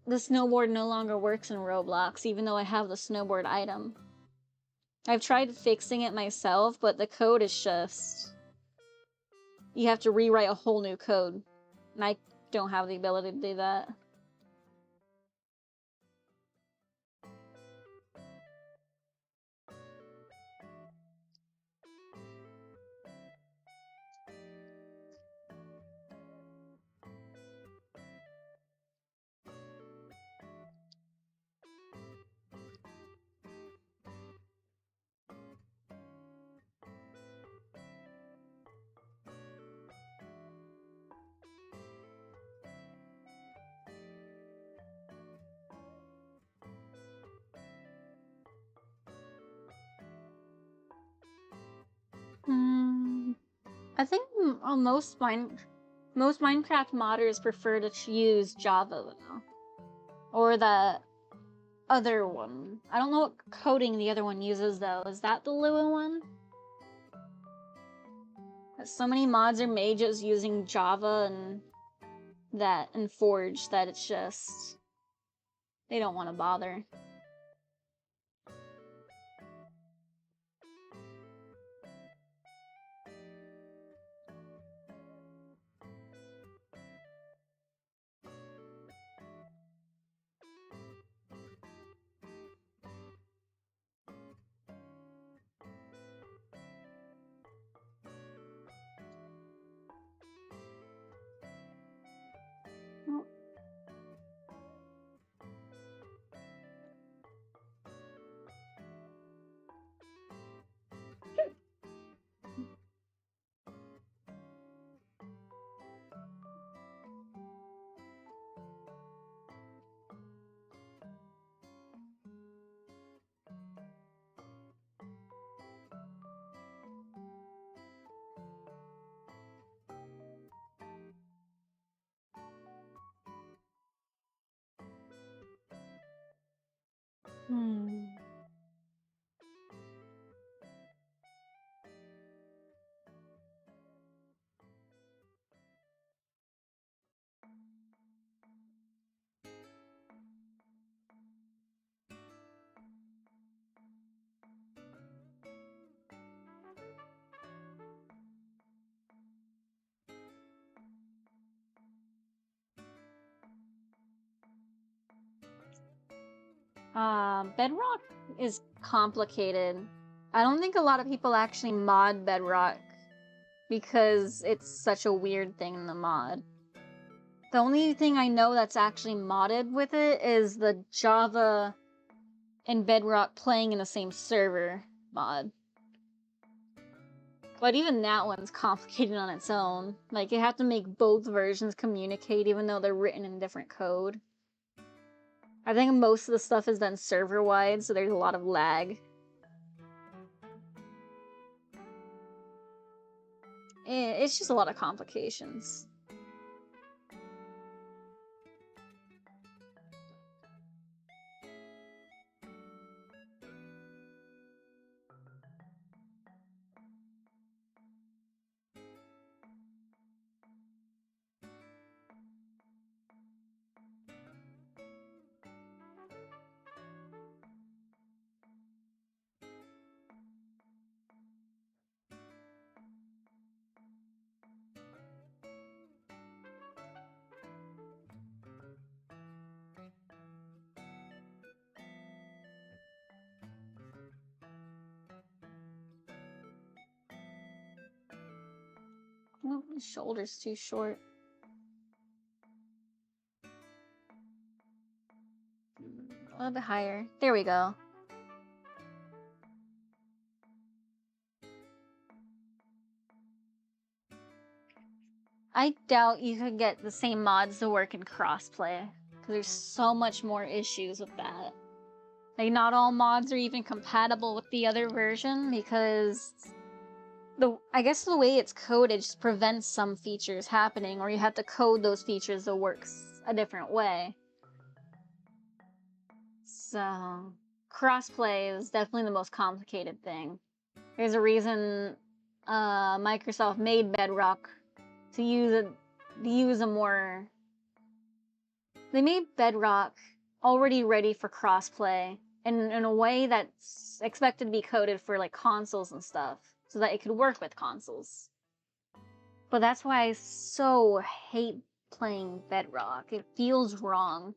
the snowboard no longer works in Roblox, even though I have the snowboard item. I've tried fixing it myself, but the code is just... You have to rewrite a whole new code. And I don't have the ability to do that. I think most Minecraft modders prefer to use Java though, or the other one. I don't know what coding the other one uses though. Is that the Lua one? So many mods are made just using Java and Forge that it's just they don't want to bother. Hmm. Bedrock is complicated. I don't think a lot of people actually mod Bedrock because it's such a weird thing in the mod. The only thing I know that's actually modded with it is the Java and Bedrock playing in the same server mod. But even that one's complicated on its own. Like, you have to make both versions communicate even though they're written in different code. I think most of the stuff is done server-wide, so there's a lot of lag. It's just a lot of complications. Oh, my shoulder's too short. A little bit higher. There we go. I doubt you could get the same mods to work in crossplay, because there's so much more issues with that. Like, not all mods are even compatible with the other version, because I guess the way it's coded just prevents some features happening, or you have to code those features to work a different way. So, crossplay is definitely the most complicated thing. There's a reason Microsoft made Bedrock to use a more. They made Bedrock already ready for crossplay in a way that's expected to be coded for like consoles and stuff, so that it could work with consoles. But that's why I so hate playing Bedrock. It feels wrong.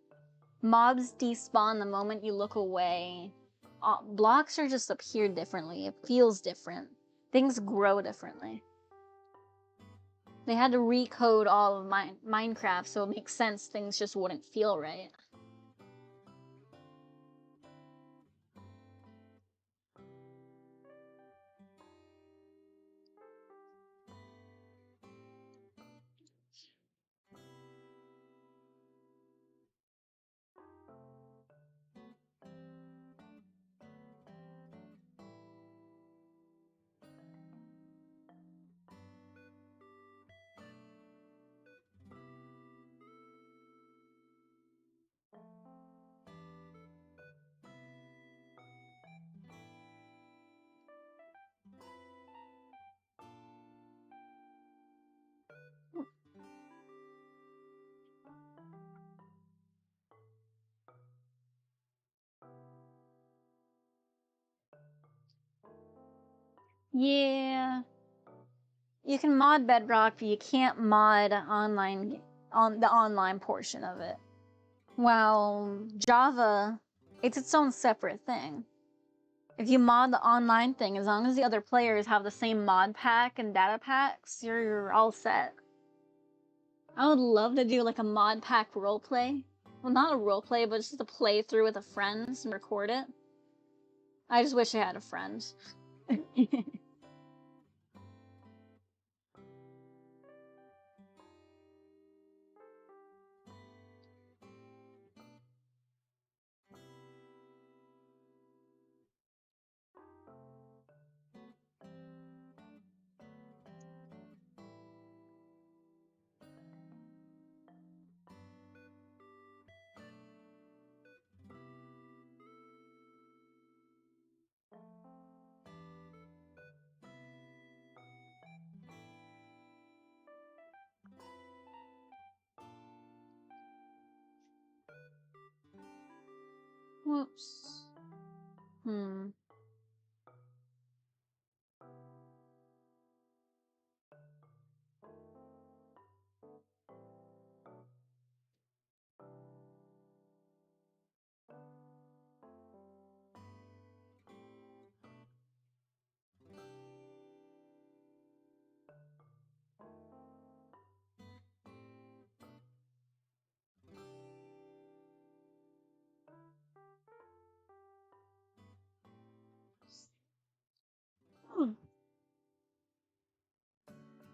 Mobs despawn the moment you look away. Blocks are just appear differently. It feels different. Things grow differently. They had to recode all of Minecraft so it makes sense things just wouldn't feel right. Yeah. You can mod Bedrock, but you can't mod the online portion of it. While Java, it's its own separate thing. If you mod the online thing, as long as the other players have the same mod pack and data packs, you're all set. I would love to do like a mod pack roleplay. Well, not a roleplay, but just a playthrough with a friend and record it. I just wish I had a friend. Whoops. Hmm.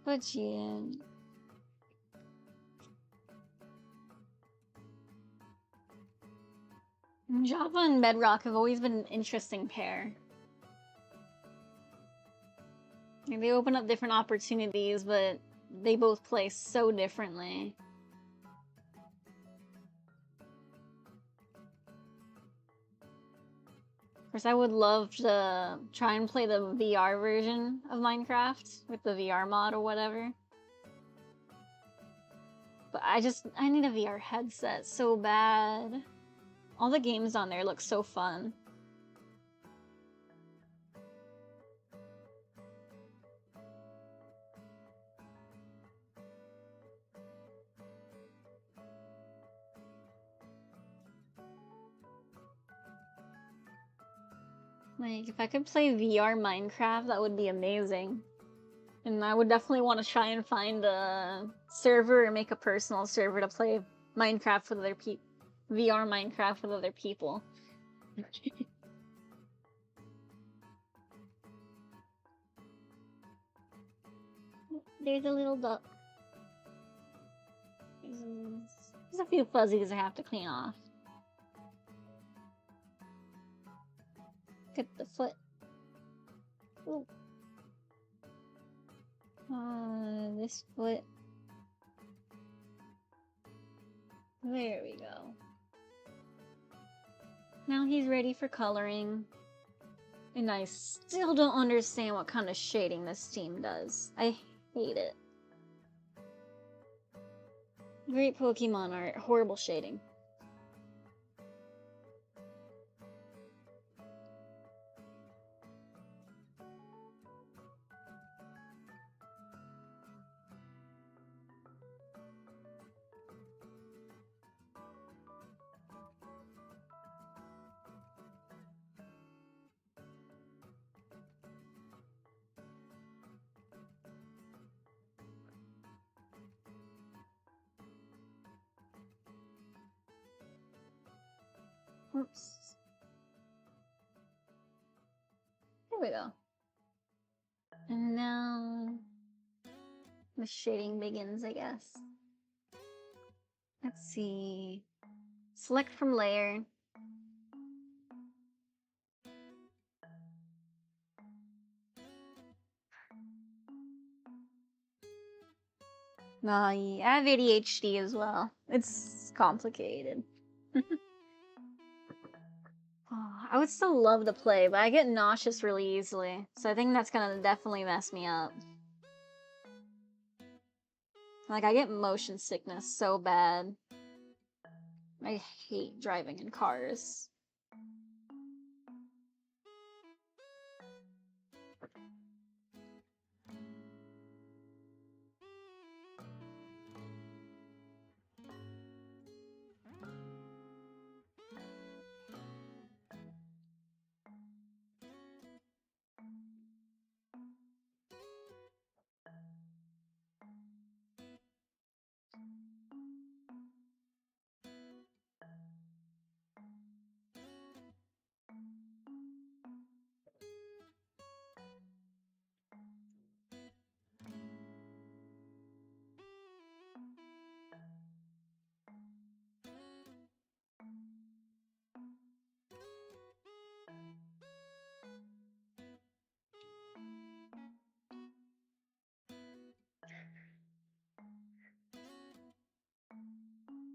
But yeah. Java and Bedrock have always been an interesting pair. Like, they open up different opportunities, but they both play so differently. Of course, I would love to try and play the VR version of Minecraft with the VR mod or whatever. But I need a VR headset so bad. All the games on there look so fun. Like, if I could play VR Minecraft, that would be amazing. And I would definitely want to try and find a server or make a personal server to play Minecraft with other people. VR Minecraft with other people. There's a little duck. There's a few fuzzies I have to clean off. Get the foot. Ooh. This foot. There we go. Now he's ready for coloring. And I still don't understand what kind of shading this team does. I hate it. Great Pokemon art, horrible shading. Oops. There we go. And now the shading begins, I guess. Let's see. Select from layer. I have ADHD as well. It's complicated. I would still love to play, but I get nauseous really easily. So I think that's gonna definitely mess me up. Like, I get motion sickness so bad. I hate driving in cars.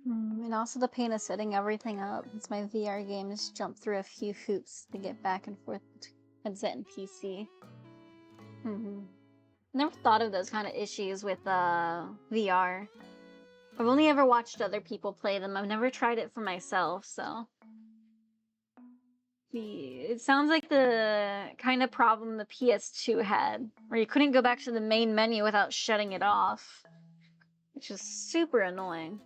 And also the pain of setting everything up. Since my VR games jump through a few hoops to get back and forth between headset and PC. Never thought of those kind of issues with VR. I've only ever watched other people play them. I've never tried it for myself, so. It sounds like the kind of problem the PS2 had, where you couldn't go back to the main menu without shutting it off, which is super annoying.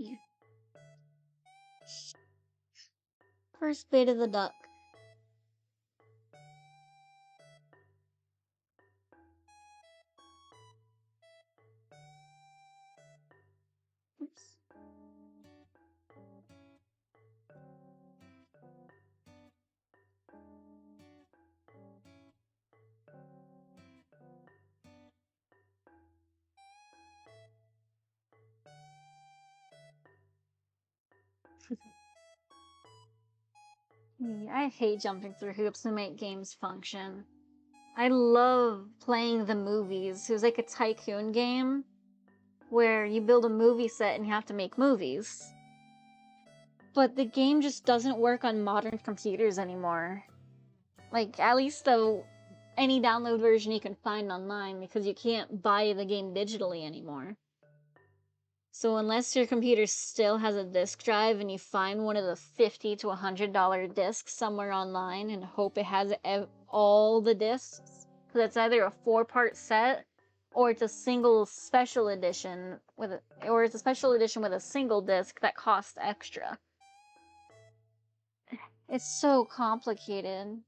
Yeah. First bait of the duck. Oops. I hate jumping through hoops to make games function. I love playing the movies. It was like a tycoon game where you build a movie set and you have to make movies. But the game just doesn't work on modern computers anymore. Like, at least any download version you can find online, because you can't buy the game digitally anymore. So unless your computer still has a disk drive and you find one of the $50 to $100 discs somewhere online and hope it has all the discs, because it's either a 4-part set or it's a single special edition with a single disc that costs extra. It's so complicated.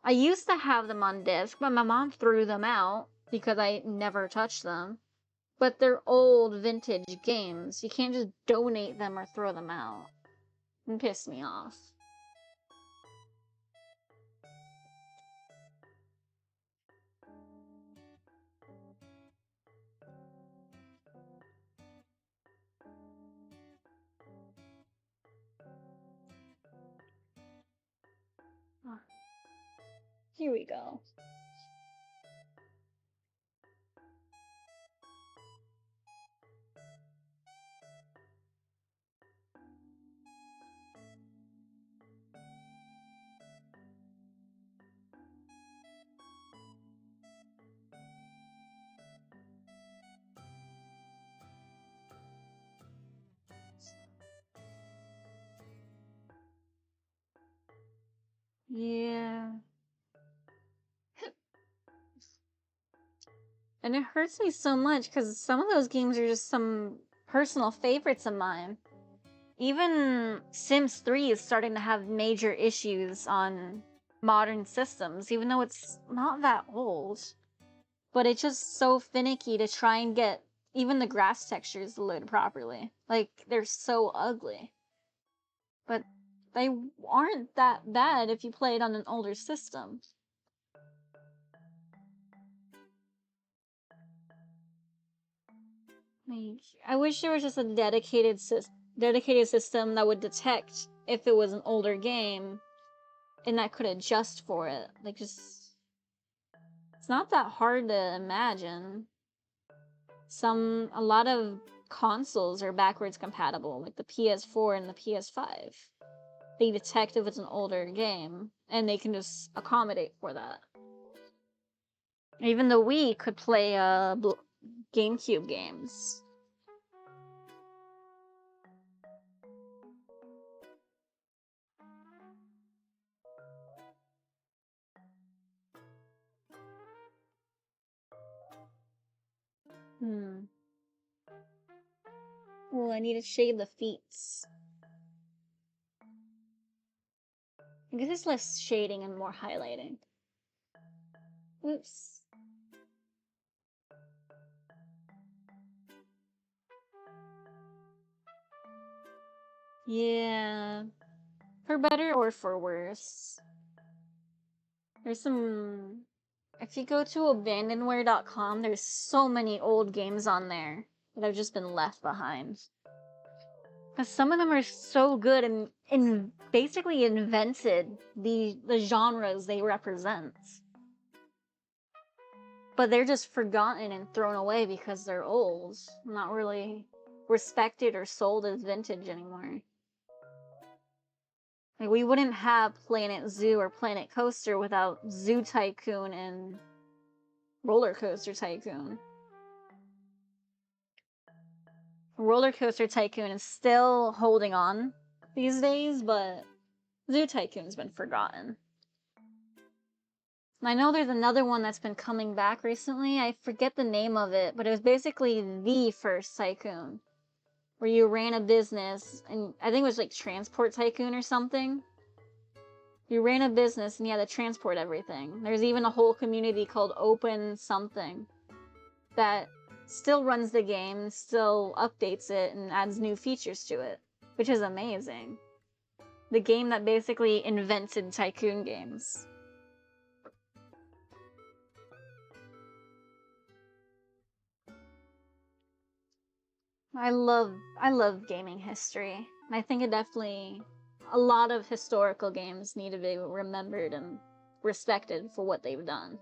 I used to have them on disc, but my mom threw them out because I never touched them. But they're old vintage games. You can't just donate them or throw them out. It pissed me off. Here we go. Yeah. And it hurts me so much because some of those games are just some personal favorites of mine. Even Sims 3 is starting to have major issues on modern systems, even though it's not that old. But it's just so finicky to try and get even the grass textures to load properly. Like, they're so ugly. But they aren't that bad if you play it on an older system. Like, I wish there was just a dedicated system that would detect if it was an older game and that could adjust for it. Like, just... It's not that hard to imagine. A lot of consoles are backwards compatible, like the PS4 and the PS5. They detect if it's an older game, and they can just accommodate for that. Even the Wii could play GameCube games. Oh, I need to shade the feet. I guess it's less shading and more highlighting. Oops. Yeah. For better or for worse. There's some... If you go to abandonware.com, there's so many old games on there that have just been left behind. Because some of them are so good and basically invented the genres they represent. But they're just forgotten and thrown away because they're old, not really respected or sold as vintage anymore. Like, we wouldn't have Planet Zoo or Planet Coaster without Zoo Tycoon and Roller Coaster Tycoon. Roller Coaster Tycoon is still holding on these days, but Zoo Tycoon's been forgotten. And I know there's another one that's been coming back recently. I forget the name of it, but it was basically the first Tycoon, where you ran a business, and I think it was like Transport Tycoon or something. You ran a business and you had to transport everything. There's even a whole community called Open Something that still runs the game, still updates it, and adds new features to it, which is amazing. The game that basically invented Tycoon games. I love gaming history. And I think a lot of historical games need to be remembered and respected for what they've done.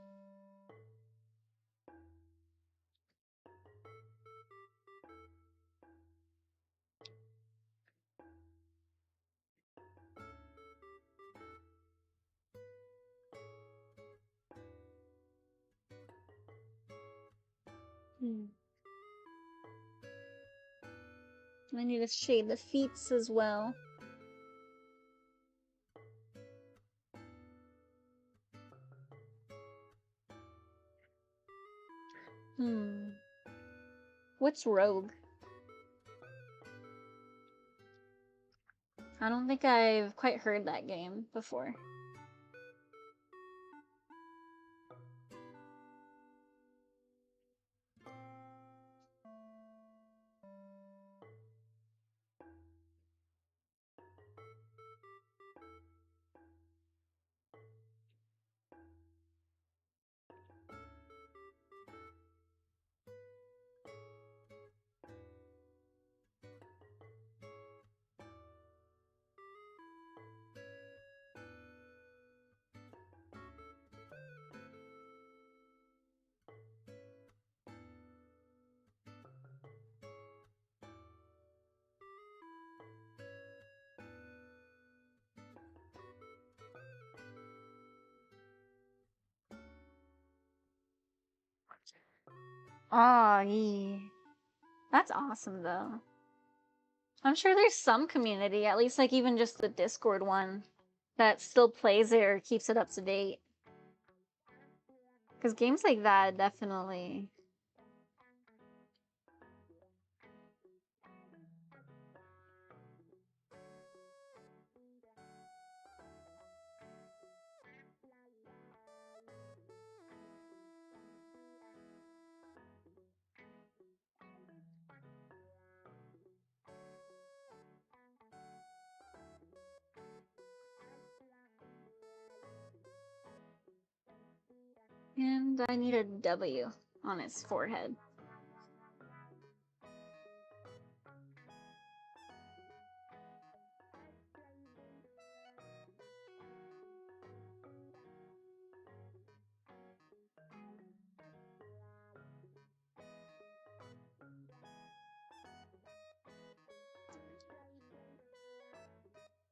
I need to shade the feet as well. What's Rogue? I don't think I've quite heard that game before. Ah, yeah. That's awesome, though. I'm sure there's some community, at least like even just the Discord one, that still plays it or keeps it up to date. Because games like that definitely... And I need a W on its forehead.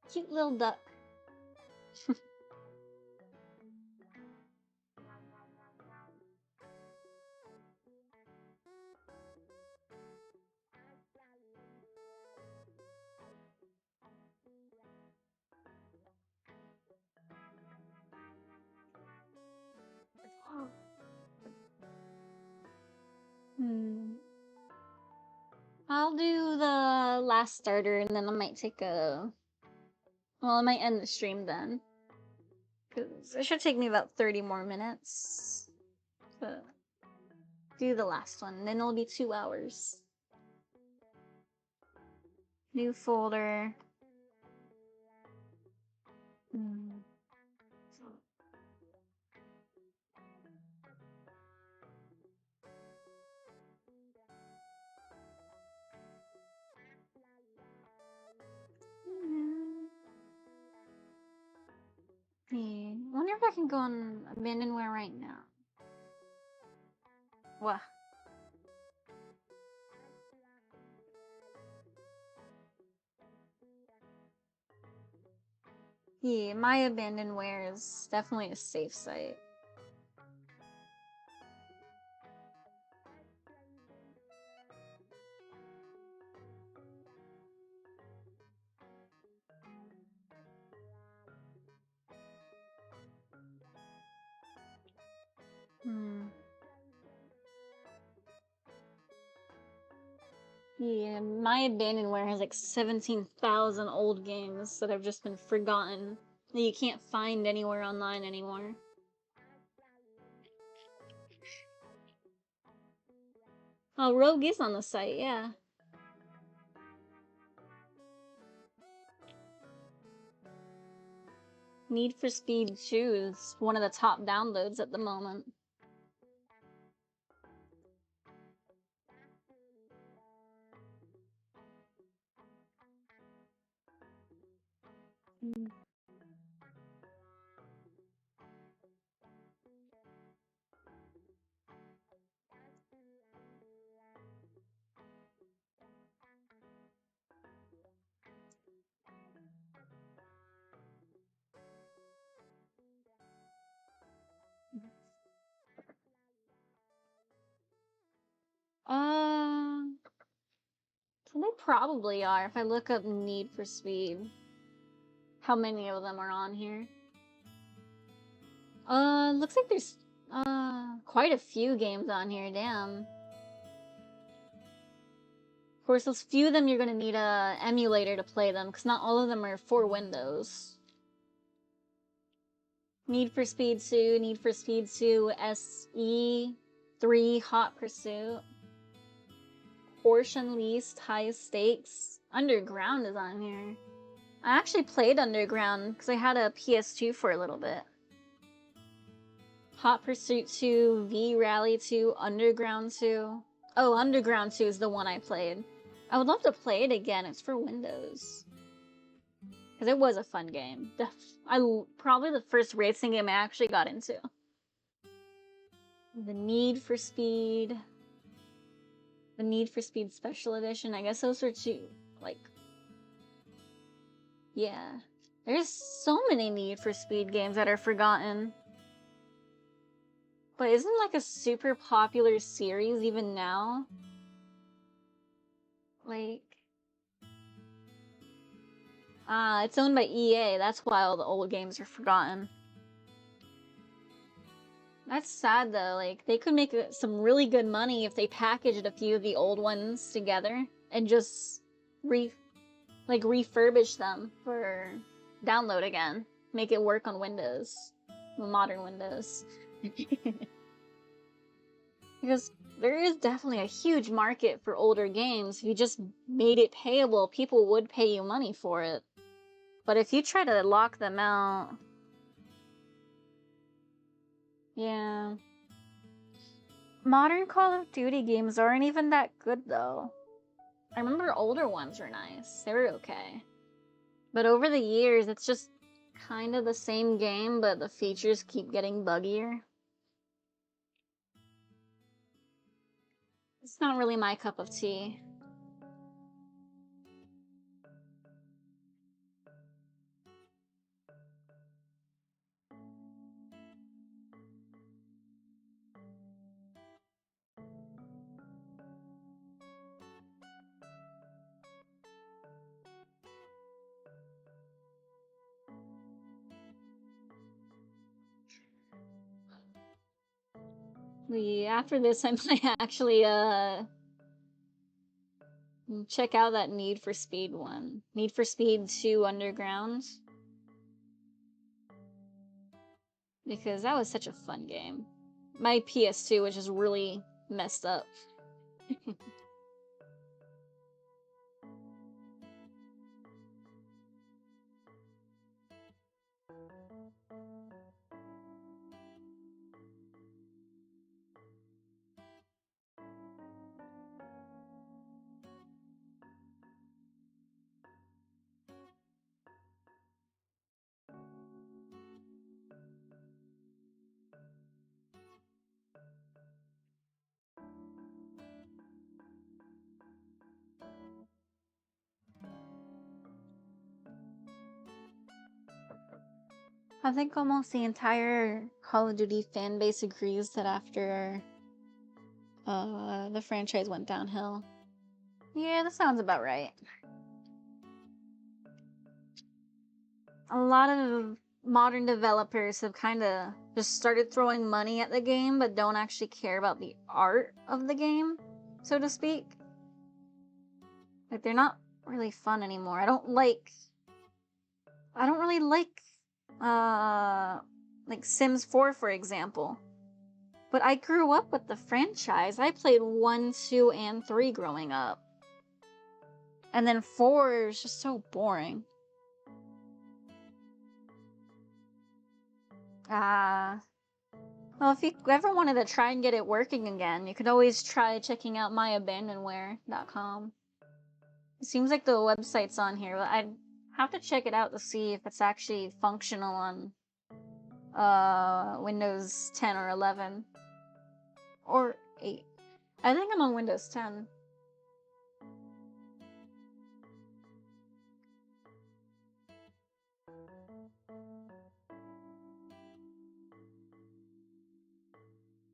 Cute little duck. I'll do the last starter and then I might take a... Well, I might end the stream then. Because it should take me about 30 more minutes to do the last one. Then it'll be 2 hours. New folder. I wonder if I can go on Abandonware right now. What? Yeah, my Abandonware is definitely a safe site. Yeah, my Abandonware has like 17,000 old games that have just been forgotten that you can't find anywhere online anymore. Oh, Rogue is on the site, yeah. Need for Speed 2 is one of the top downloads at the moment. So they probably are if I look up Need for Speed. How many of them are on here? Looks like there's quite a few games on here, damn. Of course, those few of them you're gonna need a emulator to play them, because not all of them are for Windows. Need for Speed 2, Need for Speed 2 SE, 3 Hot Pursuit, Portion Least, High Stakes. Underground is on here. I actually played Underground because I had a PS2 for a little bit. Hot Pursuit 2, V Rally 2, Underground 2. Oh, Underground 2 is the one I played. I would love to play it again. It's for Windows. Because it was a fun game. Probably the first racing game I actually got into. The Need for Speed. The Need for Speed Special Edition. I guess those are two, like... Yeah. There's so many Need for Speed games that are forgotten. But isn't like a super popular series even now? Like... it's owned by EA. That's why all the old games are forgotten. That's sad though, like, they could make some really good money if they packaged a few of the old ones together and just refurbish them for download again. Make it work on Windows. Modern Windows. Because there is definitely a huge market for older games. If you just made it payable, people would pay you money for it. But if you try to lock them out... Yeah. Modern Call of Duty games aren't even that good, though. I remember older ones were nice. They were okay. But over the years, it's just kind of the same game, but the features keep getting buggier. It's not really my cup of tea. After this, I might actually, check out that Need for Speed one. Need for Speed 2 Underground. Because that was such a fun game. My PS2 was just really messed up. I think almost the entire Call of Duty fan base agrees that after the franchise went downhill. Yeah, that sounds about right. A lot of modern developers have kind of just started throwing money at the game, but don't actually care about the art of the game, so to speak. Like, they're not really fun anymore. I don't really like Sims 4, for example. But I grew up with the franchise. I played 1, 2, and 3 growing up. And then 4 is just so boring. Well, if you ever wanted to try and get it working again, you could always try checking out myabandonware.com. It seems like the website's on here, but I'd have to check it out to see if it's actually functional on Windows 10 or 11. Or 8. I think I'm on Windows 10.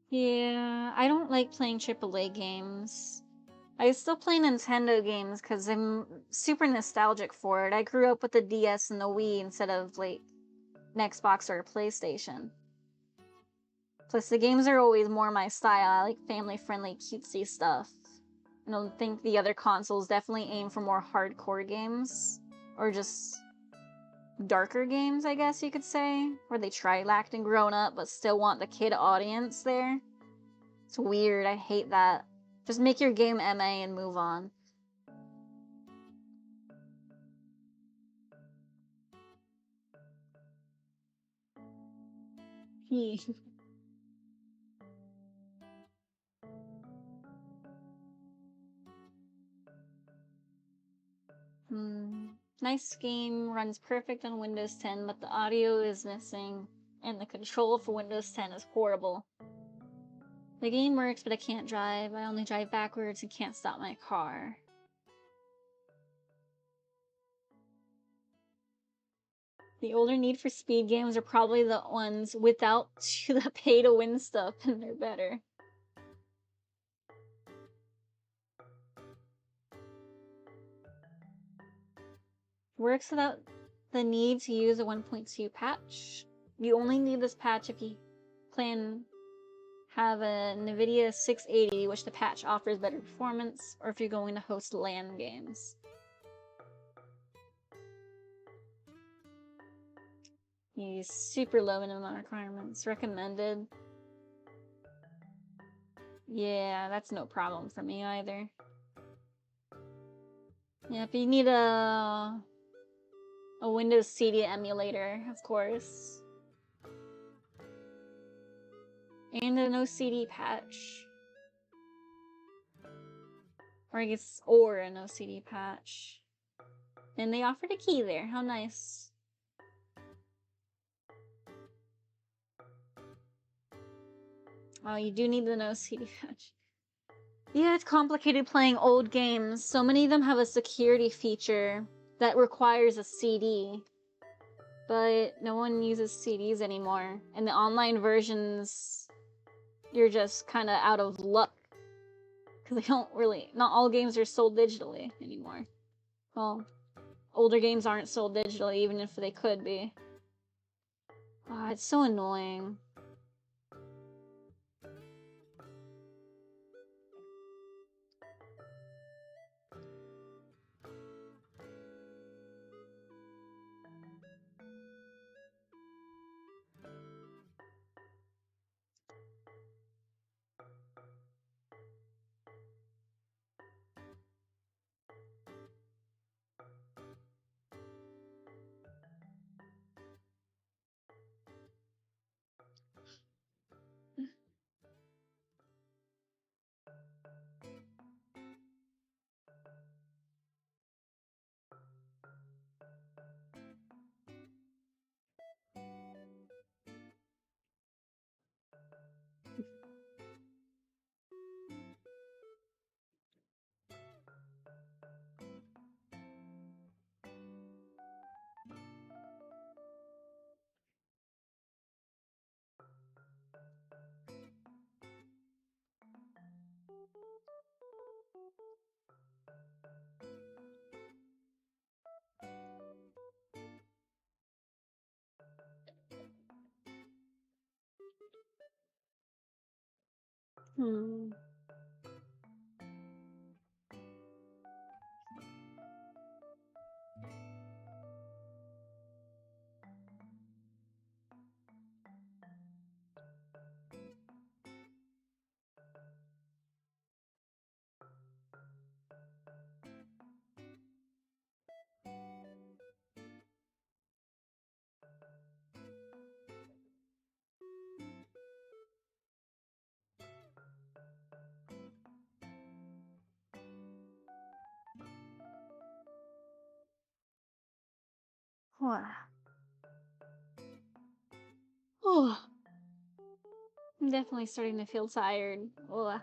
Yeah, I don't like playing AAA games. I still play Nintendo games because I'm super nostalgic for it. I grew up with the DS and the Wii instead of, like, an Xbox or a PlayStation. Plus, the games are always more my style. I like family-friendly, cutesy stuff. I don't think the other consoles definitely aim for more hardcore games. Or just darker games, I guess you could say. Where they try acting grown up, but still want the kid audience there. It's weird, I hate that. Just make your game MA and move on. Nice game, runs perfect on Windows 10, but the audio is missing, and the control for Windows 10 is horrible. The game works, but I can't drive. I only drive backwards and can't stop my car. The older Need for Speed games are probably the ones without the pay-to-win stuff, and they're better. Works without the need to use a 1.2 patch. You only need this patch if you plan have a NVIDIA 680, which the patch offers better performance, or if you're going to host LAN games. Use super low minimum requirements. Recommended. Yeah, that's no problem for me either. Yeah, if you need a Windows CD emulator, of course. And a no CD patch. Or I guess, or a no CD patch. And they offered a key there, how nice. Oh, you do need the no CD patch. Yeah, it's complicated playing old games. So many of them have a security feature that requires a CD. But no one uses CDs anymore. And the online versions, you're just kind of out of luck. Because they don't really, not all games are sold digitally anymore. Well, older games aren't sold digitally, even if they could be. Oh, it's so annoying. Hmm. Wow. Oh, I'm definitely starting to feel tired. Oh.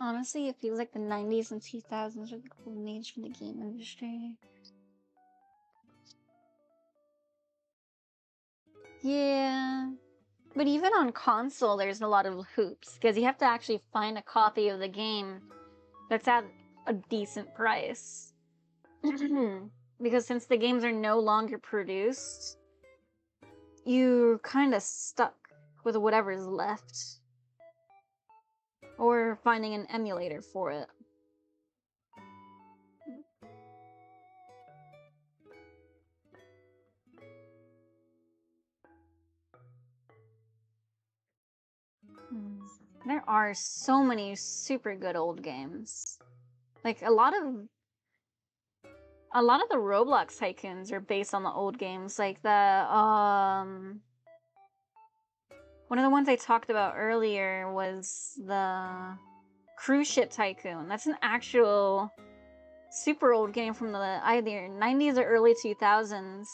Honestly, it feels like the 90s and 2000s are the golden age for the game industry. Yeah. But even on console, there's a lot of hoops, because you have to actually find a copy of the game that's at a decent price. Because since the games are no longer produced, you're kind of stuck with whatever's left. Or finding an emulator for it. There are so many super good old games. Like a lot of the Roblox tycoons are based on the old games. Like one of the ones I talked about earlier was the Cruise Ship Tycoon. That's an actual super old game from the either 90s or early 2000s.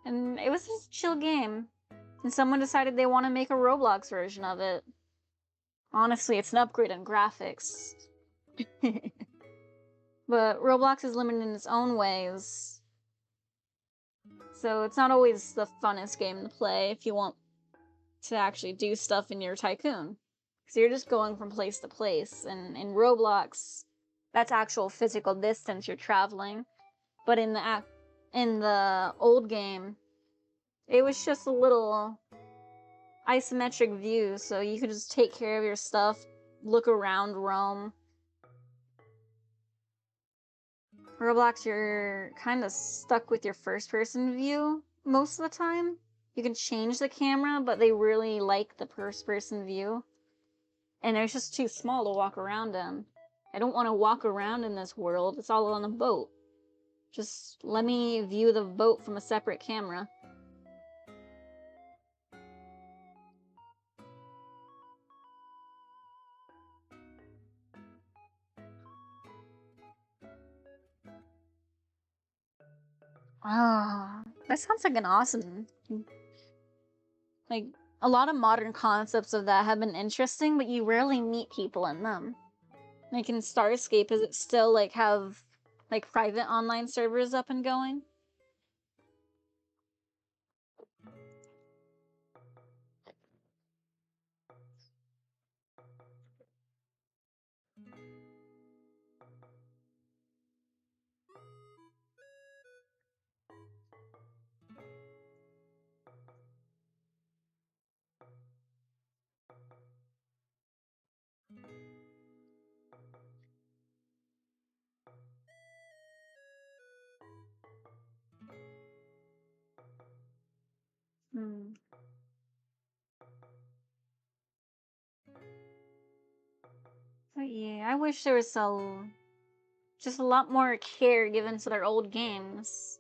And it was just a chill game. And someone decided they want to make a Roblox version of it. Honestly, it's an upgrade on graphics. But Roblox is limited in its own ways. So it's not always the funnest game to play if you want to actually do stuff in your tycoon. Because you're just going from place to place. And in Roblox, that's actual physical distance you're traveling. But in the old game, it was just a little isometric view, so you could just take care of your stuff, look around, roam. Roblox, you're kind of stuck with your first-person view most of the time. You can change the camera, but they really like the first-person view. And it's just too small to walk around in. I don't want to walk around in this world. It's all on a boat. Just let me view the boat from a separate camera. Ah, that sounds like an awesome... Like, a lot of modern concepts of that have been interesting, but you rarely meet people in them. Like in Starscape, is it still like have like private online servers up and going? Hmm. But yeah, I wish there was just a lot more care given to their old games.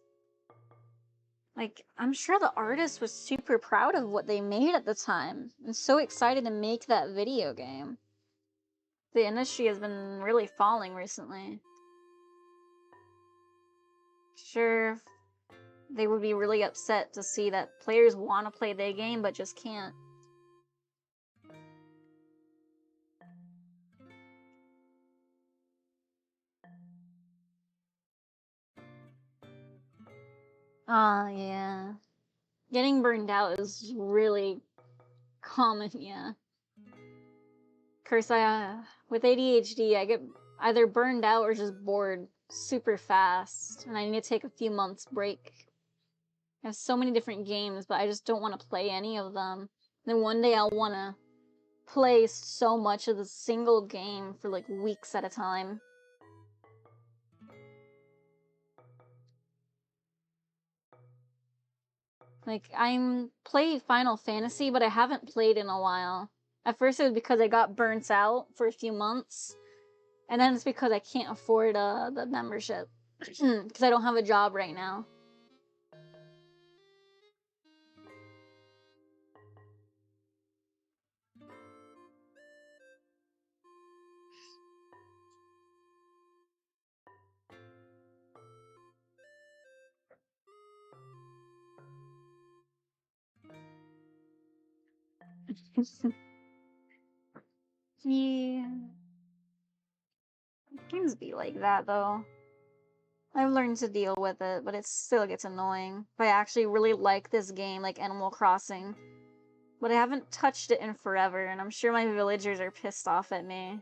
Like, I'm sure the artist was super proud of what they made at the time and so excited to make that video game. The industry has been really falling recently. Sure, they would be really upset to see that players want to play their game but just can't. Yeah. Getting burned out is really common, yeah. Curse, with ADHD, I get either burned out or just bored super fast, and I need to take a few months break. I have so many different games, but I just don't want to play any of them. Then one day I'll want to play so much of the single game for like weeks at a time. Like, I'm play Final Fantasy, but I haven't played in a while. At first it was because I got burnt out for a few months, and then it's because I can't afford the membership, because I don't have a job right now. Yeah. Games be like that, though. I've learned to deal with it, but it still gets annoying. But I actually really like this game, like Animal Crossing. But I haven't touched it in forever, and I'm sure my villagers are pissed off at me.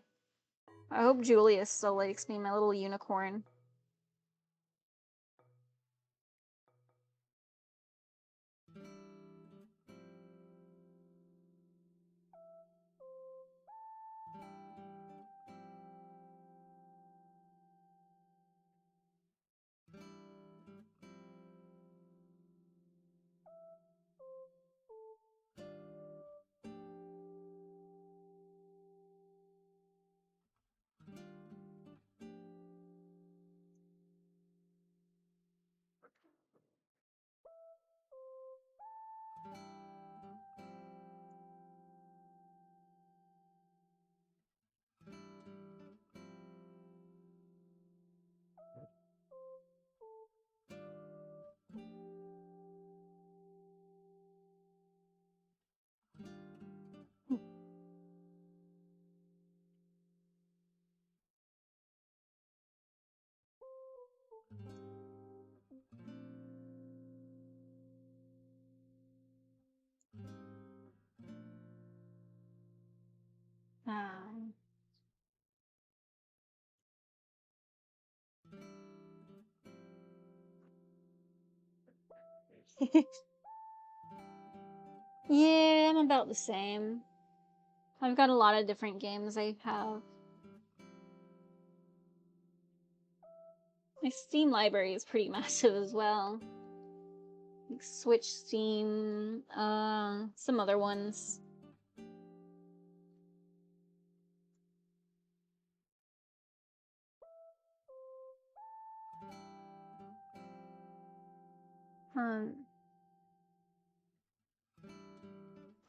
I hope Julius still likes me, my little unicorn. Um, yeah, I'm about the same. I've got a lot of different games I have. My Steam library is pretty massive as well. Like Switch, Steam, some other ones. Um,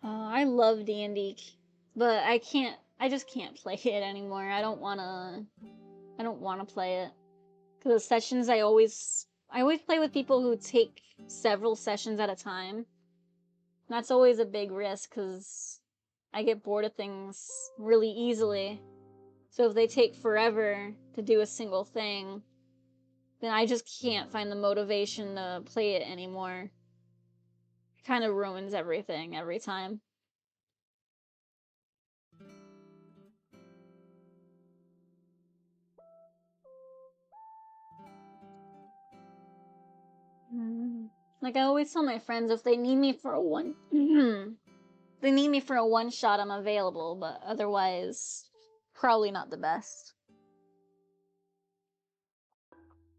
I love D&D, but I just can't play it anymore. I don't wanna play it. Cause the sessions I always play with people who take several sessions at a time. That's always a big risk, cause I get bored of things really easily. So if they take forever to do a single thing, then I just can't find the motivation to play it anymore. It kind of ruins everything every time. Like I always tell my friends, if they need me for a one, they need me for a one shot, I'm available. But otherwise, probably not the best.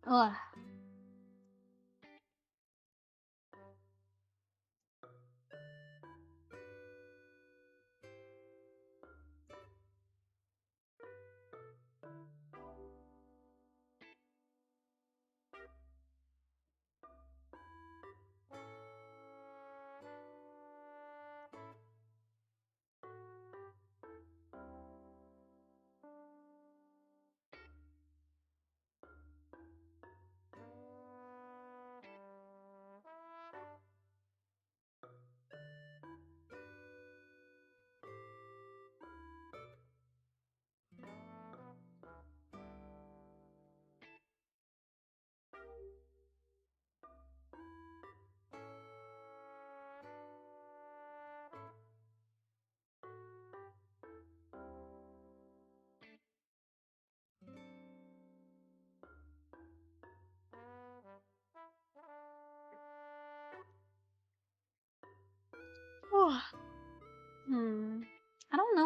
Ugh.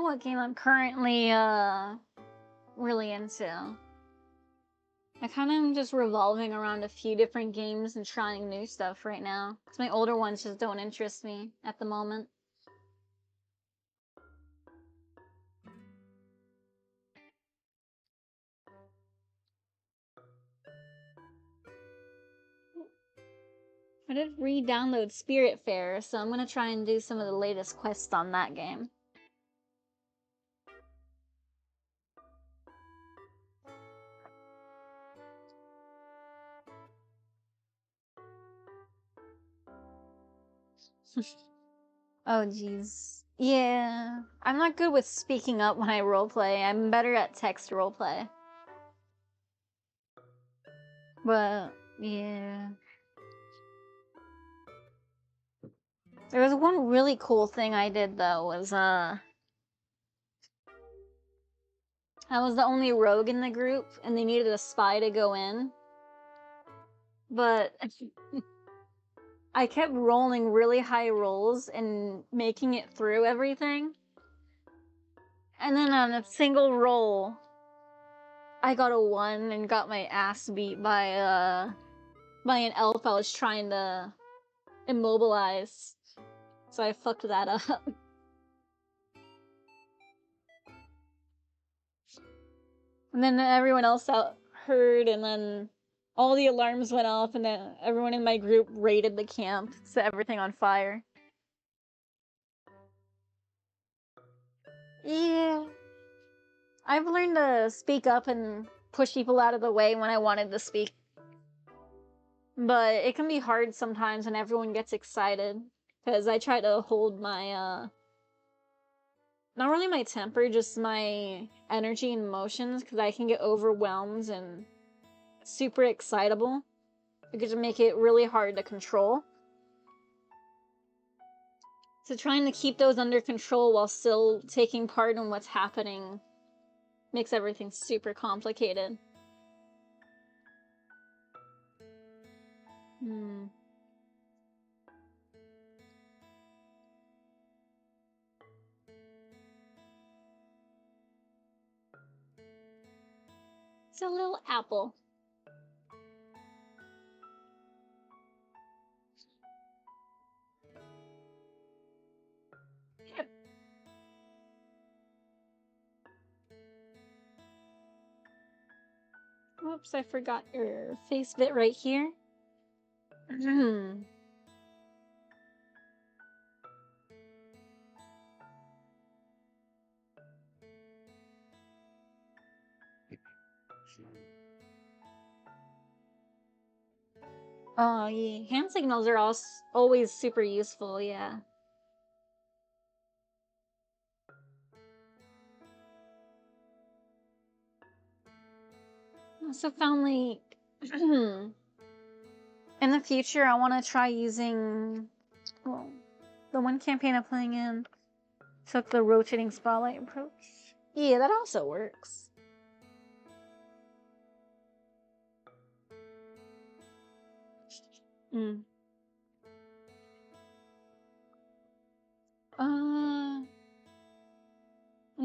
what game I'm currently really into. I kind of am just revolving around a few different games and trying new stuff right now. Because my older ones just don't interest me at the moment. I did re-download Spiritfarer, so I'm gonna try and do some of the latest quests on that game. Oh, jeez. Yeah. I'm not good with speaking up when I roleplay. I'm better at text roleplay. But, yeah. There was one really cool thing I did, though, was, I was the only rogue in the group, and they needed a spy to go in. But I kept rolling really high rolls and making it through everything. And then on a single roll, I got a 1 and got my ass beat by an elf I was trying to immobilize. So I fucked that up. And then everyone else out heard, and then all the alarms went off, and then everyone in my group raided the camp, set everything on fire. Yeah. I've learned to speak up and push people out of the way when I wanted to speak. But it can be hard sometimes when everyone gets excited, because I try to hold my, not really my temper, just my energy and emotions, because I can get overwhelmed and super excitable. It could make it really hard to control. So trying to keep those under control while still taking part in what's happening makes everything super complicated. It's a little apple. Whoops, I forgot your face bit right here. Oh, yeah. Hand signals are always super useful, yeah. I also found, like, in the future, I want to try using, well, the one campaign I'm playing in took the rotating spotlight approach. Yeah, that also works. You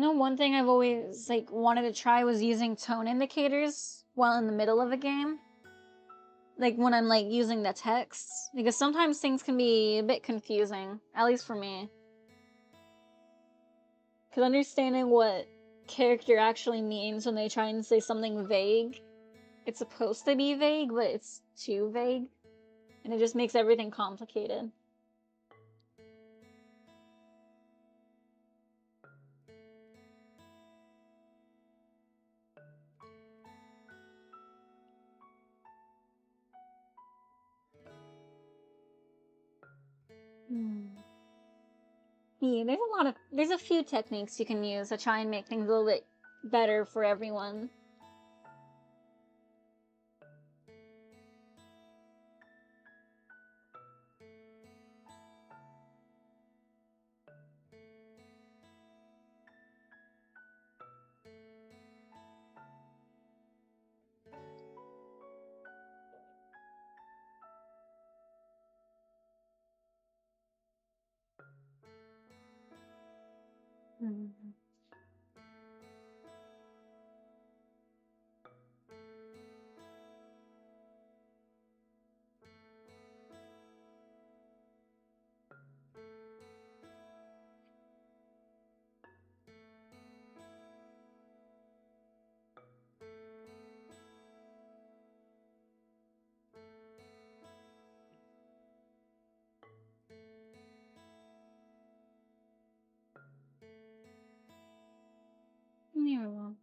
know, one thing I've always, like, wanted to try was using tone indicators while in the middle of a game. Like, when I'm, like, using the text. Because sometimes things can be a bit confusing, at least for me. Because understanding what character actually means when they try and say something vague, it's supposed to be vague, but it's too vague. And it just makes everything complicated. Yeah, there's a few techniques you can use to try and make things a little bit better for everyone.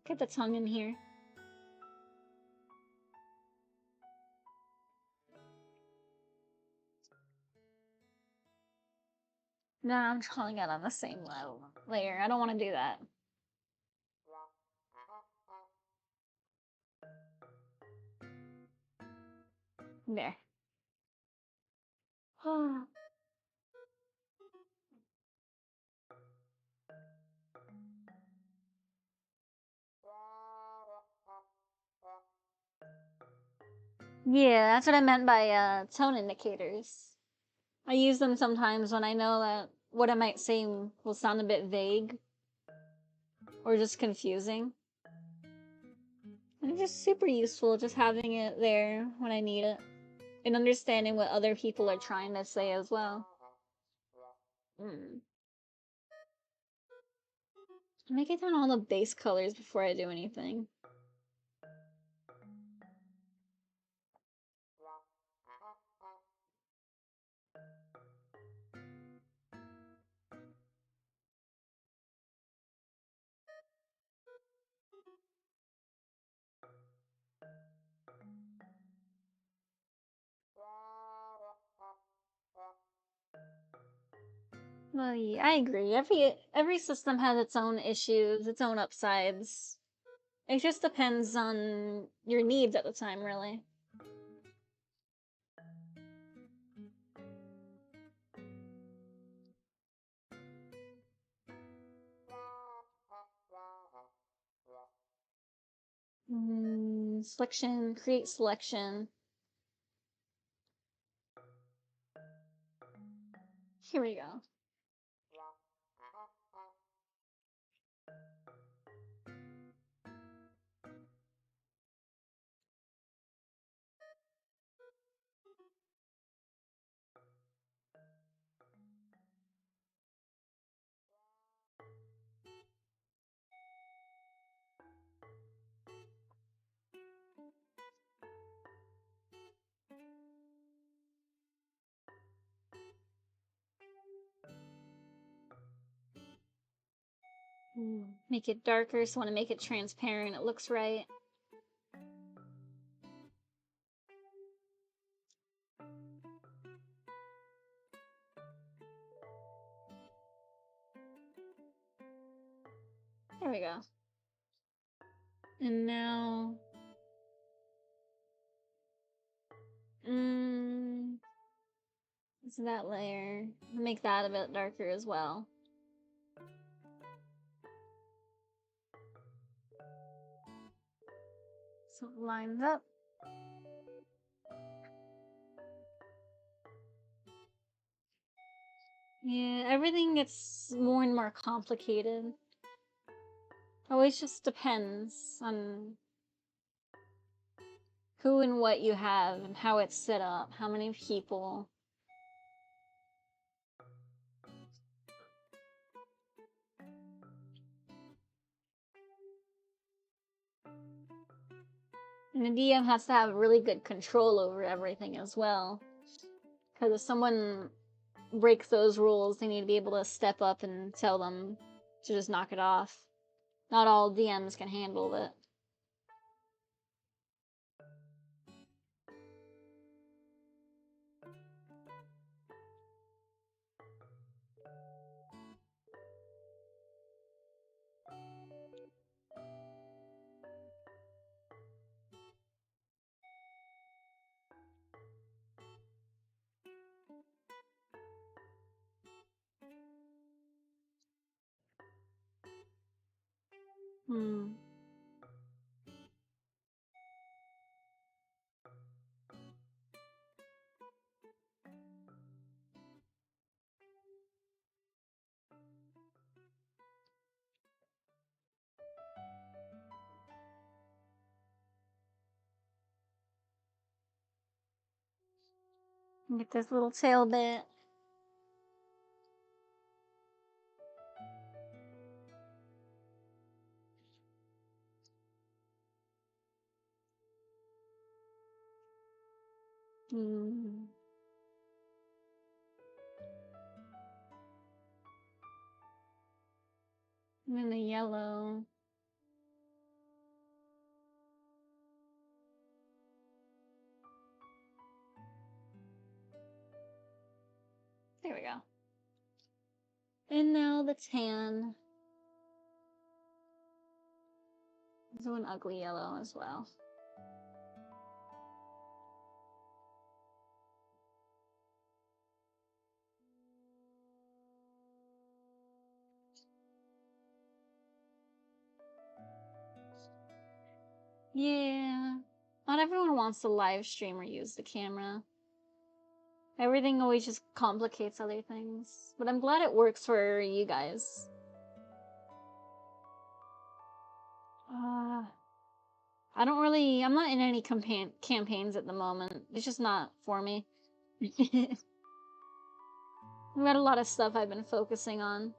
Get the tongue in here. No, I'm drawing it on the same layer. I don't want to do that. There. Yeah, that's what I meant by tone indicators. I use them sometimes when I know that what I might say will sound a bit vague or just confusing. And it's just super useful just having it there when I need it and understanding what other people are trying to say as well. Make it down all the base colors before I do anything. Well, yeah, I agree. Every system has its own issues, its own upsides. It just depends on your needs at the time, really. Selection, create selection. Here we go. Make it darker, so I want to make it transparent. It looks right. There we go. And now... it's that layer. Make that a bit darker as well. So it lines up. Yeah, everything gets more and more complicated. Always just depends on who and what you have and how it's set up, how many people. And the DM has to have really good control over everything as well. Because if someone breaks those rules, they need to be able to step up and tell them to just knock it off. Not all DMs can handle it. Get this little tail bit. And then the yellow. There we go. And now the tan. So an ugly yellow as well. Yeah. Not everyone wants to live stream or use the camera. Everything always just complicates other things. But I'm glad it works for you guys. I'm not in any campaigns at the moment. It's just not for me. I've got a lot of stuff I've been focusing on.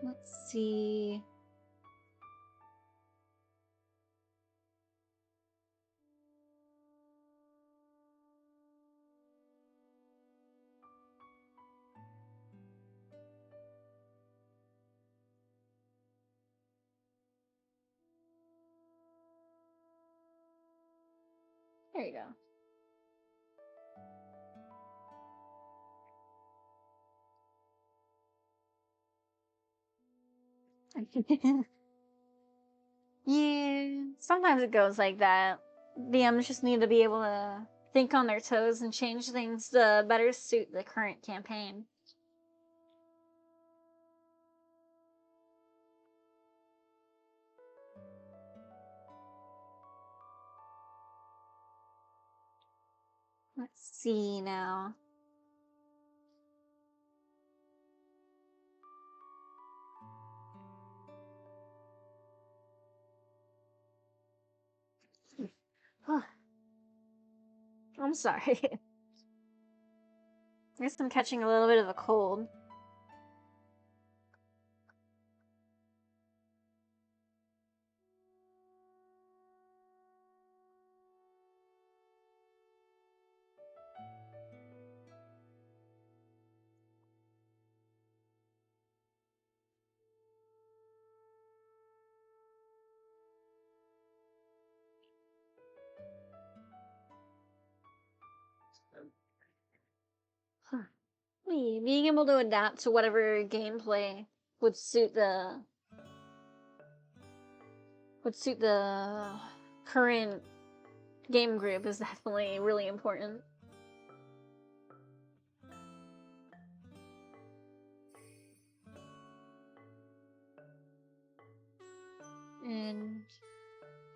Let's see. There you go. Yeah, sometimes it goes like that. DMs just need to be able to think on their toes and change things to better suit the current campaign. Let's see now. I'm sorry. I guess I'm catching a little bit of a cold. Being able to adapt to whatever gameplay would suit the current game group is definitely really important. And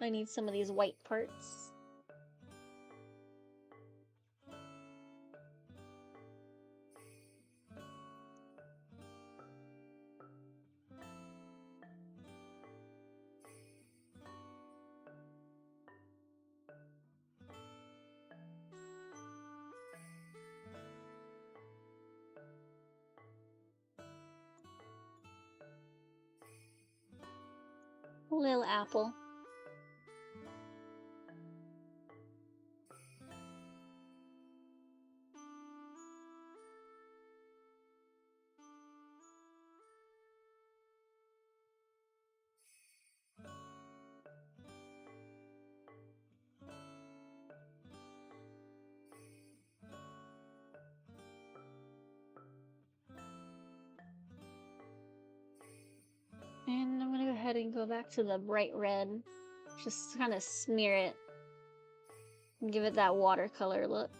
I need some of these white parts. A little apple. And I'm gonna go ahead and go back to the bright red. Just kind of smear it and give it that watercolor look.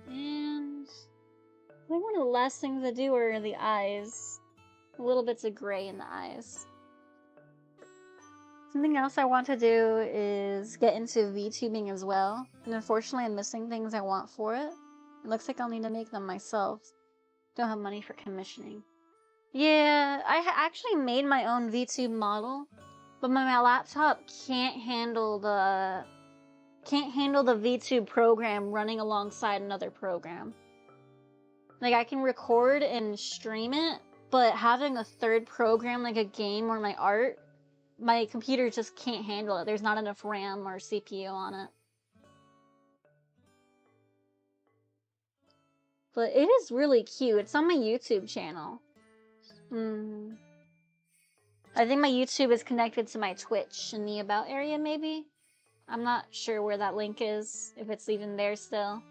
And I think one of the last things I do are the eyes. Little bits of gray in the eyes. Something else I want to do is get into VTubing as well, and unfortunately I'm missing things I want for it. It looks like I'll need to make them myself. Don't have money for commissioning. Yeah, I actually made my own VTube model, but my laptop can't handle the VTube program running alongside another program. Like, I can record and stream it, but having a third program like a game or my art, my computer just can't handle it. There's not enough RAM or CPU on it. But it is really cute. It's on my YouTube channel. I think my YouTube is connected to my Twitch in the About area, maybe? I'm not sure where that link is, if it's even there still.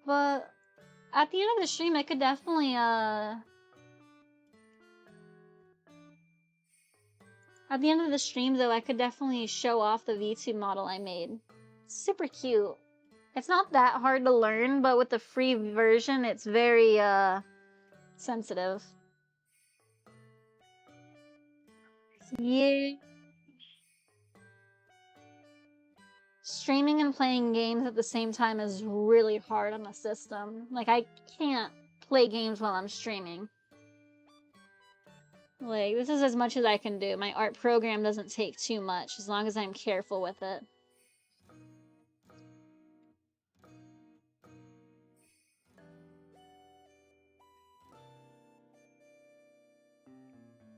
But at the end of the stream, I could definitely, at the end of the stream, though, I could definitely show off the VTube model I made. It's super cute. It's not that hard to learn, but with the free version, it's very, sensitive. Yeah. Streaming and playing games at the same time is really hard on the system. Like, I can't play games while I'm streaming. Like, this is as much as I can do. My art program doesn't take too much, as long as I'm careful with it.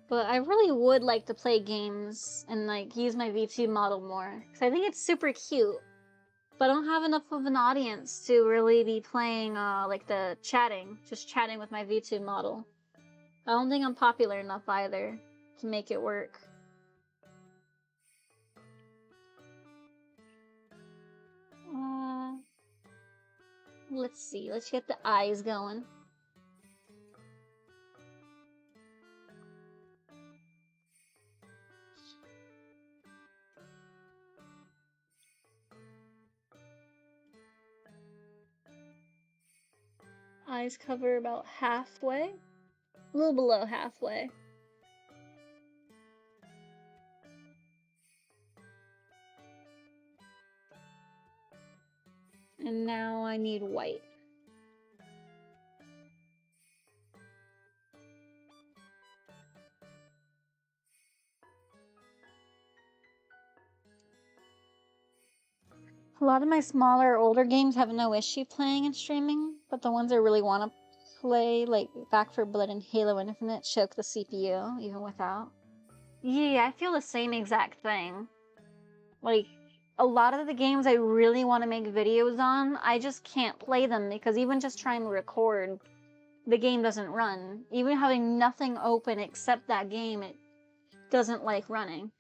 But I really would like to play games and, like, use my VTube model more, because I think it's super cute. But I don't have enough of an audience to really be playing, like, just chatting with my VTube model. I don't think I'm popular enough either to make it work. Let's see, let's get the eyes going. Eyes cover about halfway, a little below halfway. And now I need white. A lot of my smaller, older games have no issue playing and streaming, but the ones I really want to play, like Back 4 Blood and Halo Infinite, choke the CPU, even without. Yeah, I feel the same exact thing. Like, a lot of the games I really want to make videos on, I just can't play them because even just trying to record, the game doesn't run. Even having nothing open except that game, it doesn't like running.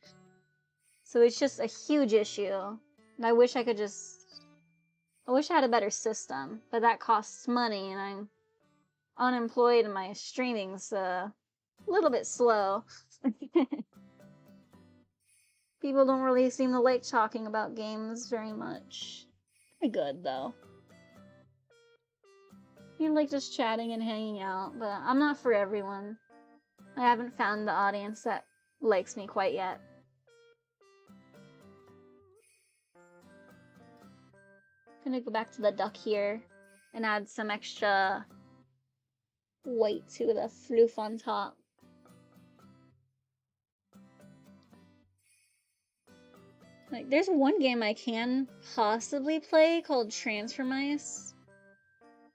So it's just a huge issue. And I wish I could I wish I had a better system, but that costs money and I'm unemployed and my streaming's a little bit slow. People don't really seem to like talking about games very much. Pretty good, though. You like just chatting and hanging out, but I'm not for everyone. I haven't found the audience that likes me quite yet. I'm gonna go back to the duck here and add some extra white to the floof on top. Like, there's one game I can possibly play called Transfer Mice,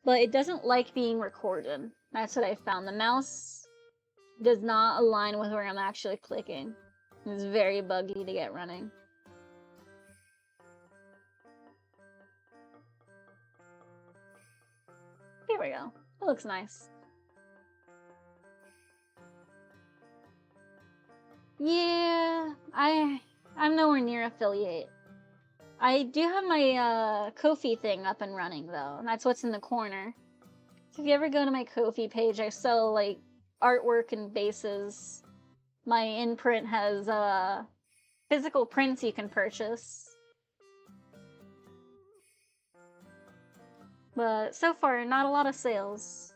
but it doesn't like being recorded. That's what I found. The mouse does not align with where I'm actually clicking. It's very buggy to get running. There we go. It looks nice. Yeah, I'm nowhere near affiliate. I do have my Ko-fi thing up and running though, and that's what's in the corner. So if you ever go to my Ko-fi page, I sell like artwork and bases. My imprint has physical prints you can purchase. But so far, not a lot of sales.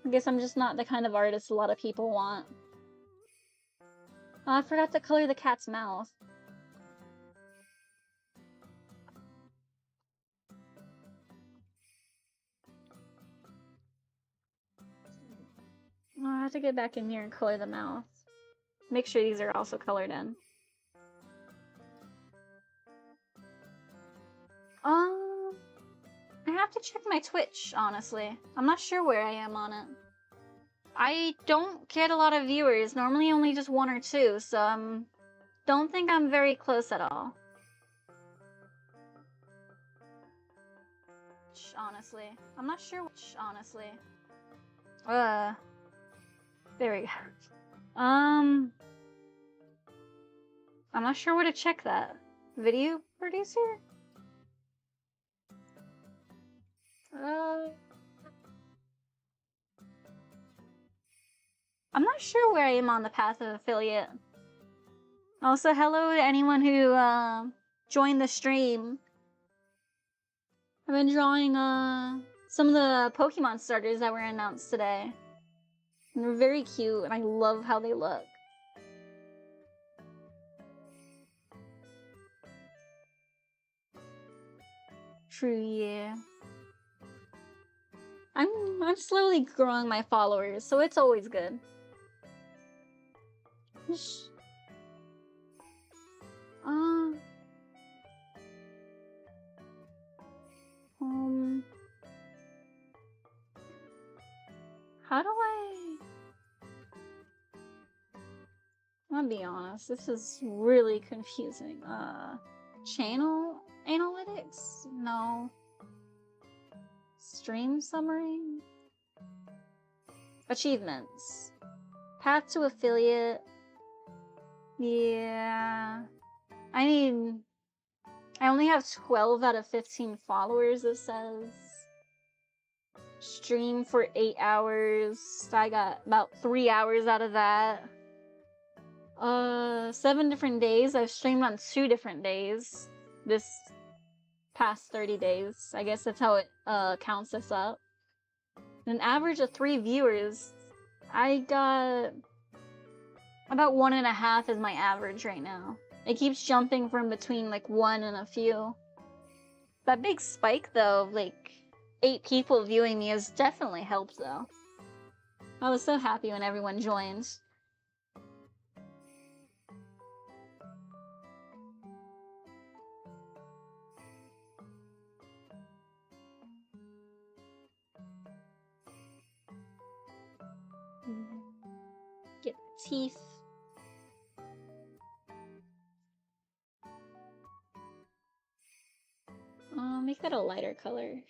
I guess I'm just not the kind of artist a lot of people want. Oh, I forgot to color the cat's mouth. Oh, I have to get back in here and color the mouth. Make sure these are also colored in. I have to check my Twitch, honestly. I'm not sure where I am on it. I don't get a lot of viewers, normally only just 1 or 2, so don't think I'm very close at all. Honestly. I'm not sure which, honestly. There we go. I'm not sure where to check that. Video producer? I'm not sure where I am on the path of affiliate. Also, hello to anyone who, joined the stream. I've been drawing, some of the Pokemon starters that were announced today. And they're very cute, and I love how they look. True, yeah. I'm slowly growing my followers, so it's always good. How do I'm gonna be honest, this is really confusing. Channel analytics? No. Stream summary? Achievements. Path to affiliate. Yeah. I only have 12 out of 15 followers, it says. Stream for 8 hours. I got about 3 hours out of that. 7 different days. I've streamed on 2 different days. This past 30 days. I guess that's how it counts this up. An average of 3 viewers. I got about 1.5 is my average right now. It keeps jumping from between like 1 and a few. That big spike though, of like 8 people viewing me has definitely helped though. I was so happy when everyone joined. Get teeth. Make that a lighter color.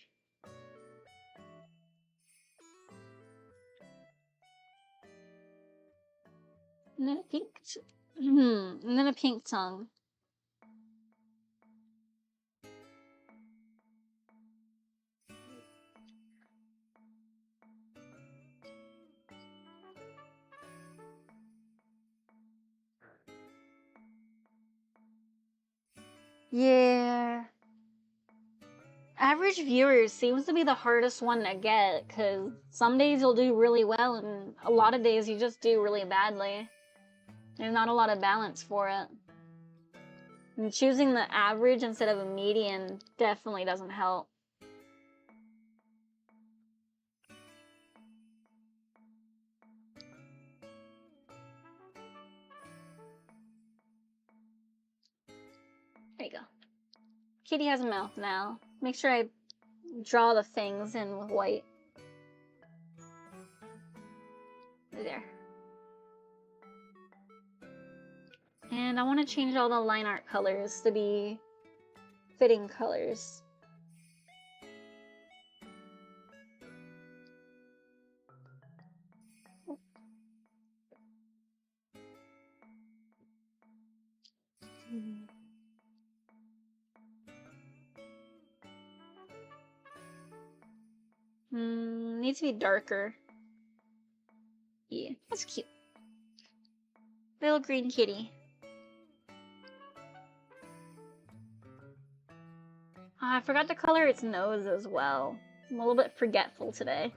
And then a pink. And then a pink tongue. Yeah. Average viewers seems to be the hardest one to get, because some days you'll do really well, and a lot of days you just do really badly. There's not a lot of balance for it. And choosing the average instead of a median definitely doesn't help. There you go. Kitty has a mouth now. Make sure I draw the things in with white. There. And I want to change all the line art colors to be fitting colors. Needs to be darker. Yeah, that's cute. Little green kitty. I forgot to color its nose as well. I'm a little bit forgetful today.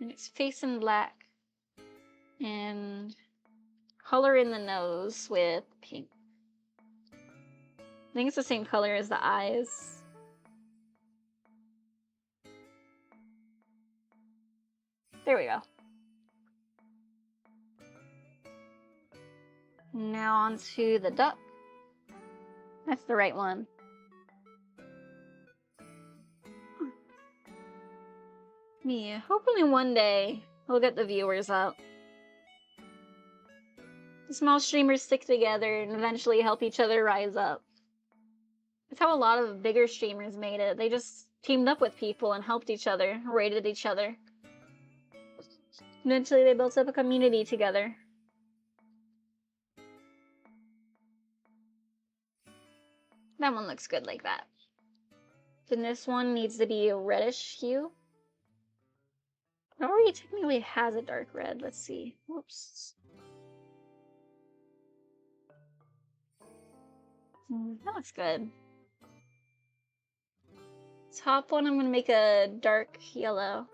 And it's facing black. And color in the nose with pink. I think it's the same color as the eyes. There we go. Now onto the duck. That's the right one. Yeah, hopefully one day we'll get the viewers up. The small streamers stick together and eventually help each other rise up. That's how a lot of bigger streamers made it. They just teamed up with people and helped each other, rated each other. Eventually they built up a community together. That one looks good like that. Then this one needs to be a reddish hue. It already technically has a dark red. Let's see. Whoops. That looks good. Top one, I'm going to make a dark yellow.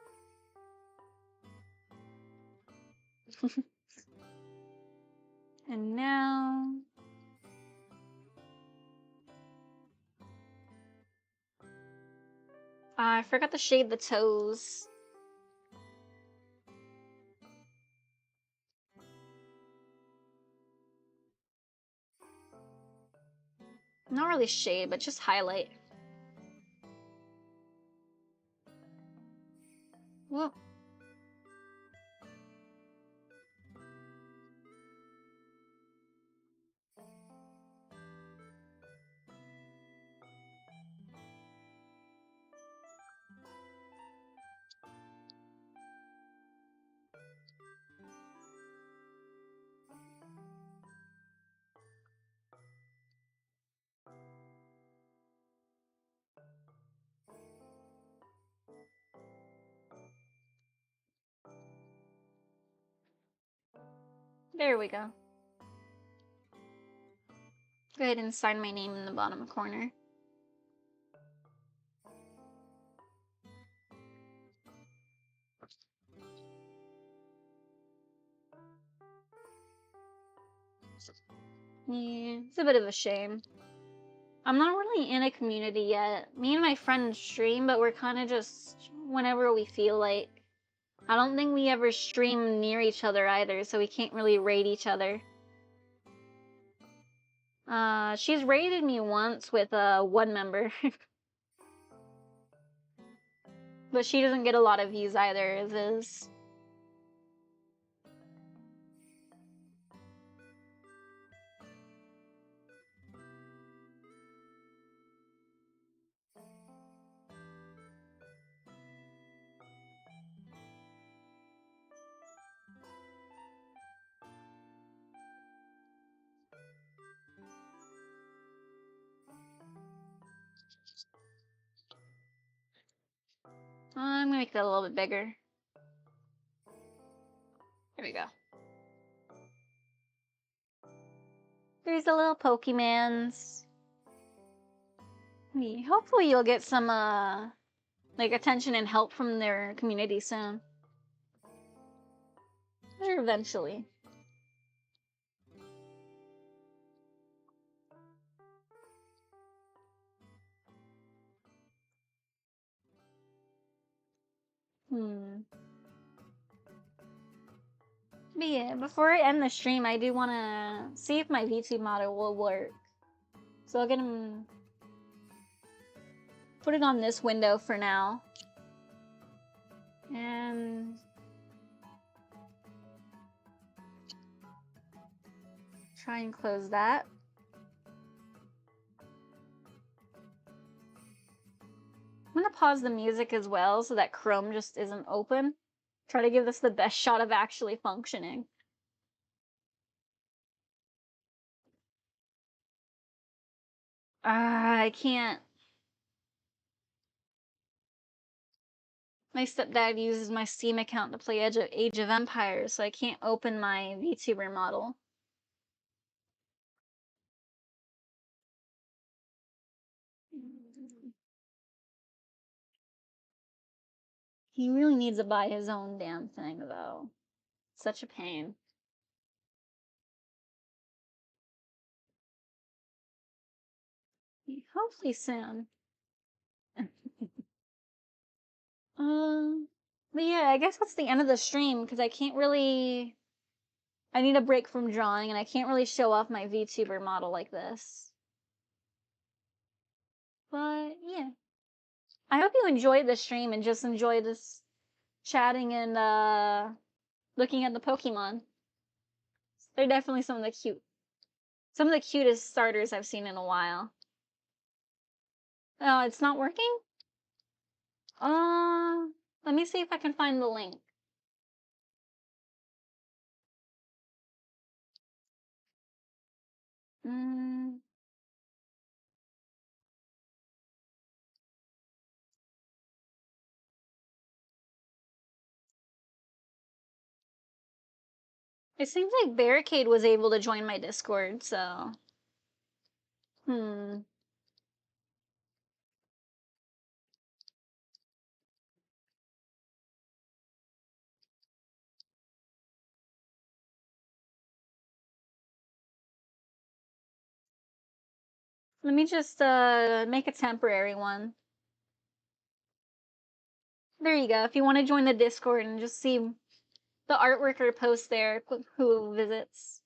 And now... I forgot to shade the toes. Not really shade, but just highlight. Whoa. There we go. Go ahead and sign my name in the bottom corner. Yeah, it's a bit of a shame. I'm not really in a community yet. Me and my friend stream, but we're kind of just whenever we feel like. I don't think we ever stream near each other either, so we can't really raid each other. She's raided me once with one member. But she doesn't get a lot of views either, as is. I'm gonna make that a little bit bigger. There we go. There's the little Pokemans. Hopefully you'll get some, like, attention and help from their community soon. Or eventually. But yeah, before I end the stream, I do want to see if my VT model will work. So I'll get him... Put it on this window for now. And... try and close that. I'm gonna pause the music as well so that Chrome just isn't open. Try to give this the best shot of actually functioning. I can't. My stepdad uses my Steam account to play Age of Empires, so I can't open my VTuber model. He really needs to buy his own damn thing, though. Such a pain. Hopefully soon. But yeah, I guess that's the end of the stream, because I can't really... I need a break from drawing, and I can't really show off my VTuber model like this. But, yeah. I hope you enjoyed the stream and just enjoyed this chatting and, looking at the Pokemon. They're definitely some of the cutest starters I've seen in a while. Oh, it's not working? Let me see if I can find the link. Mm, it seems like Barricade was able to join my Discord, so... Hmm. Let me just, make a temporary one. There you go. If you want to join the Discord and just see the artwork or post there, who visits.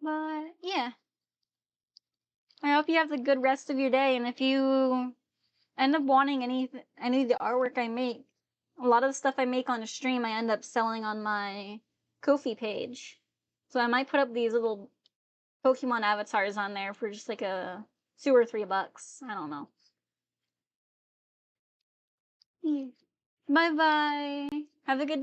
But, yeah. I hope you have a good rest of your day, and if you end up wanting any of the artwork I make, a lot of the stuff I make on a stream I end up selling on my Ko-fi page. So I might put up these little Pokemon avatars on there for just like a $2 or $3. I don't know. Yeah. Bye bye. Have a good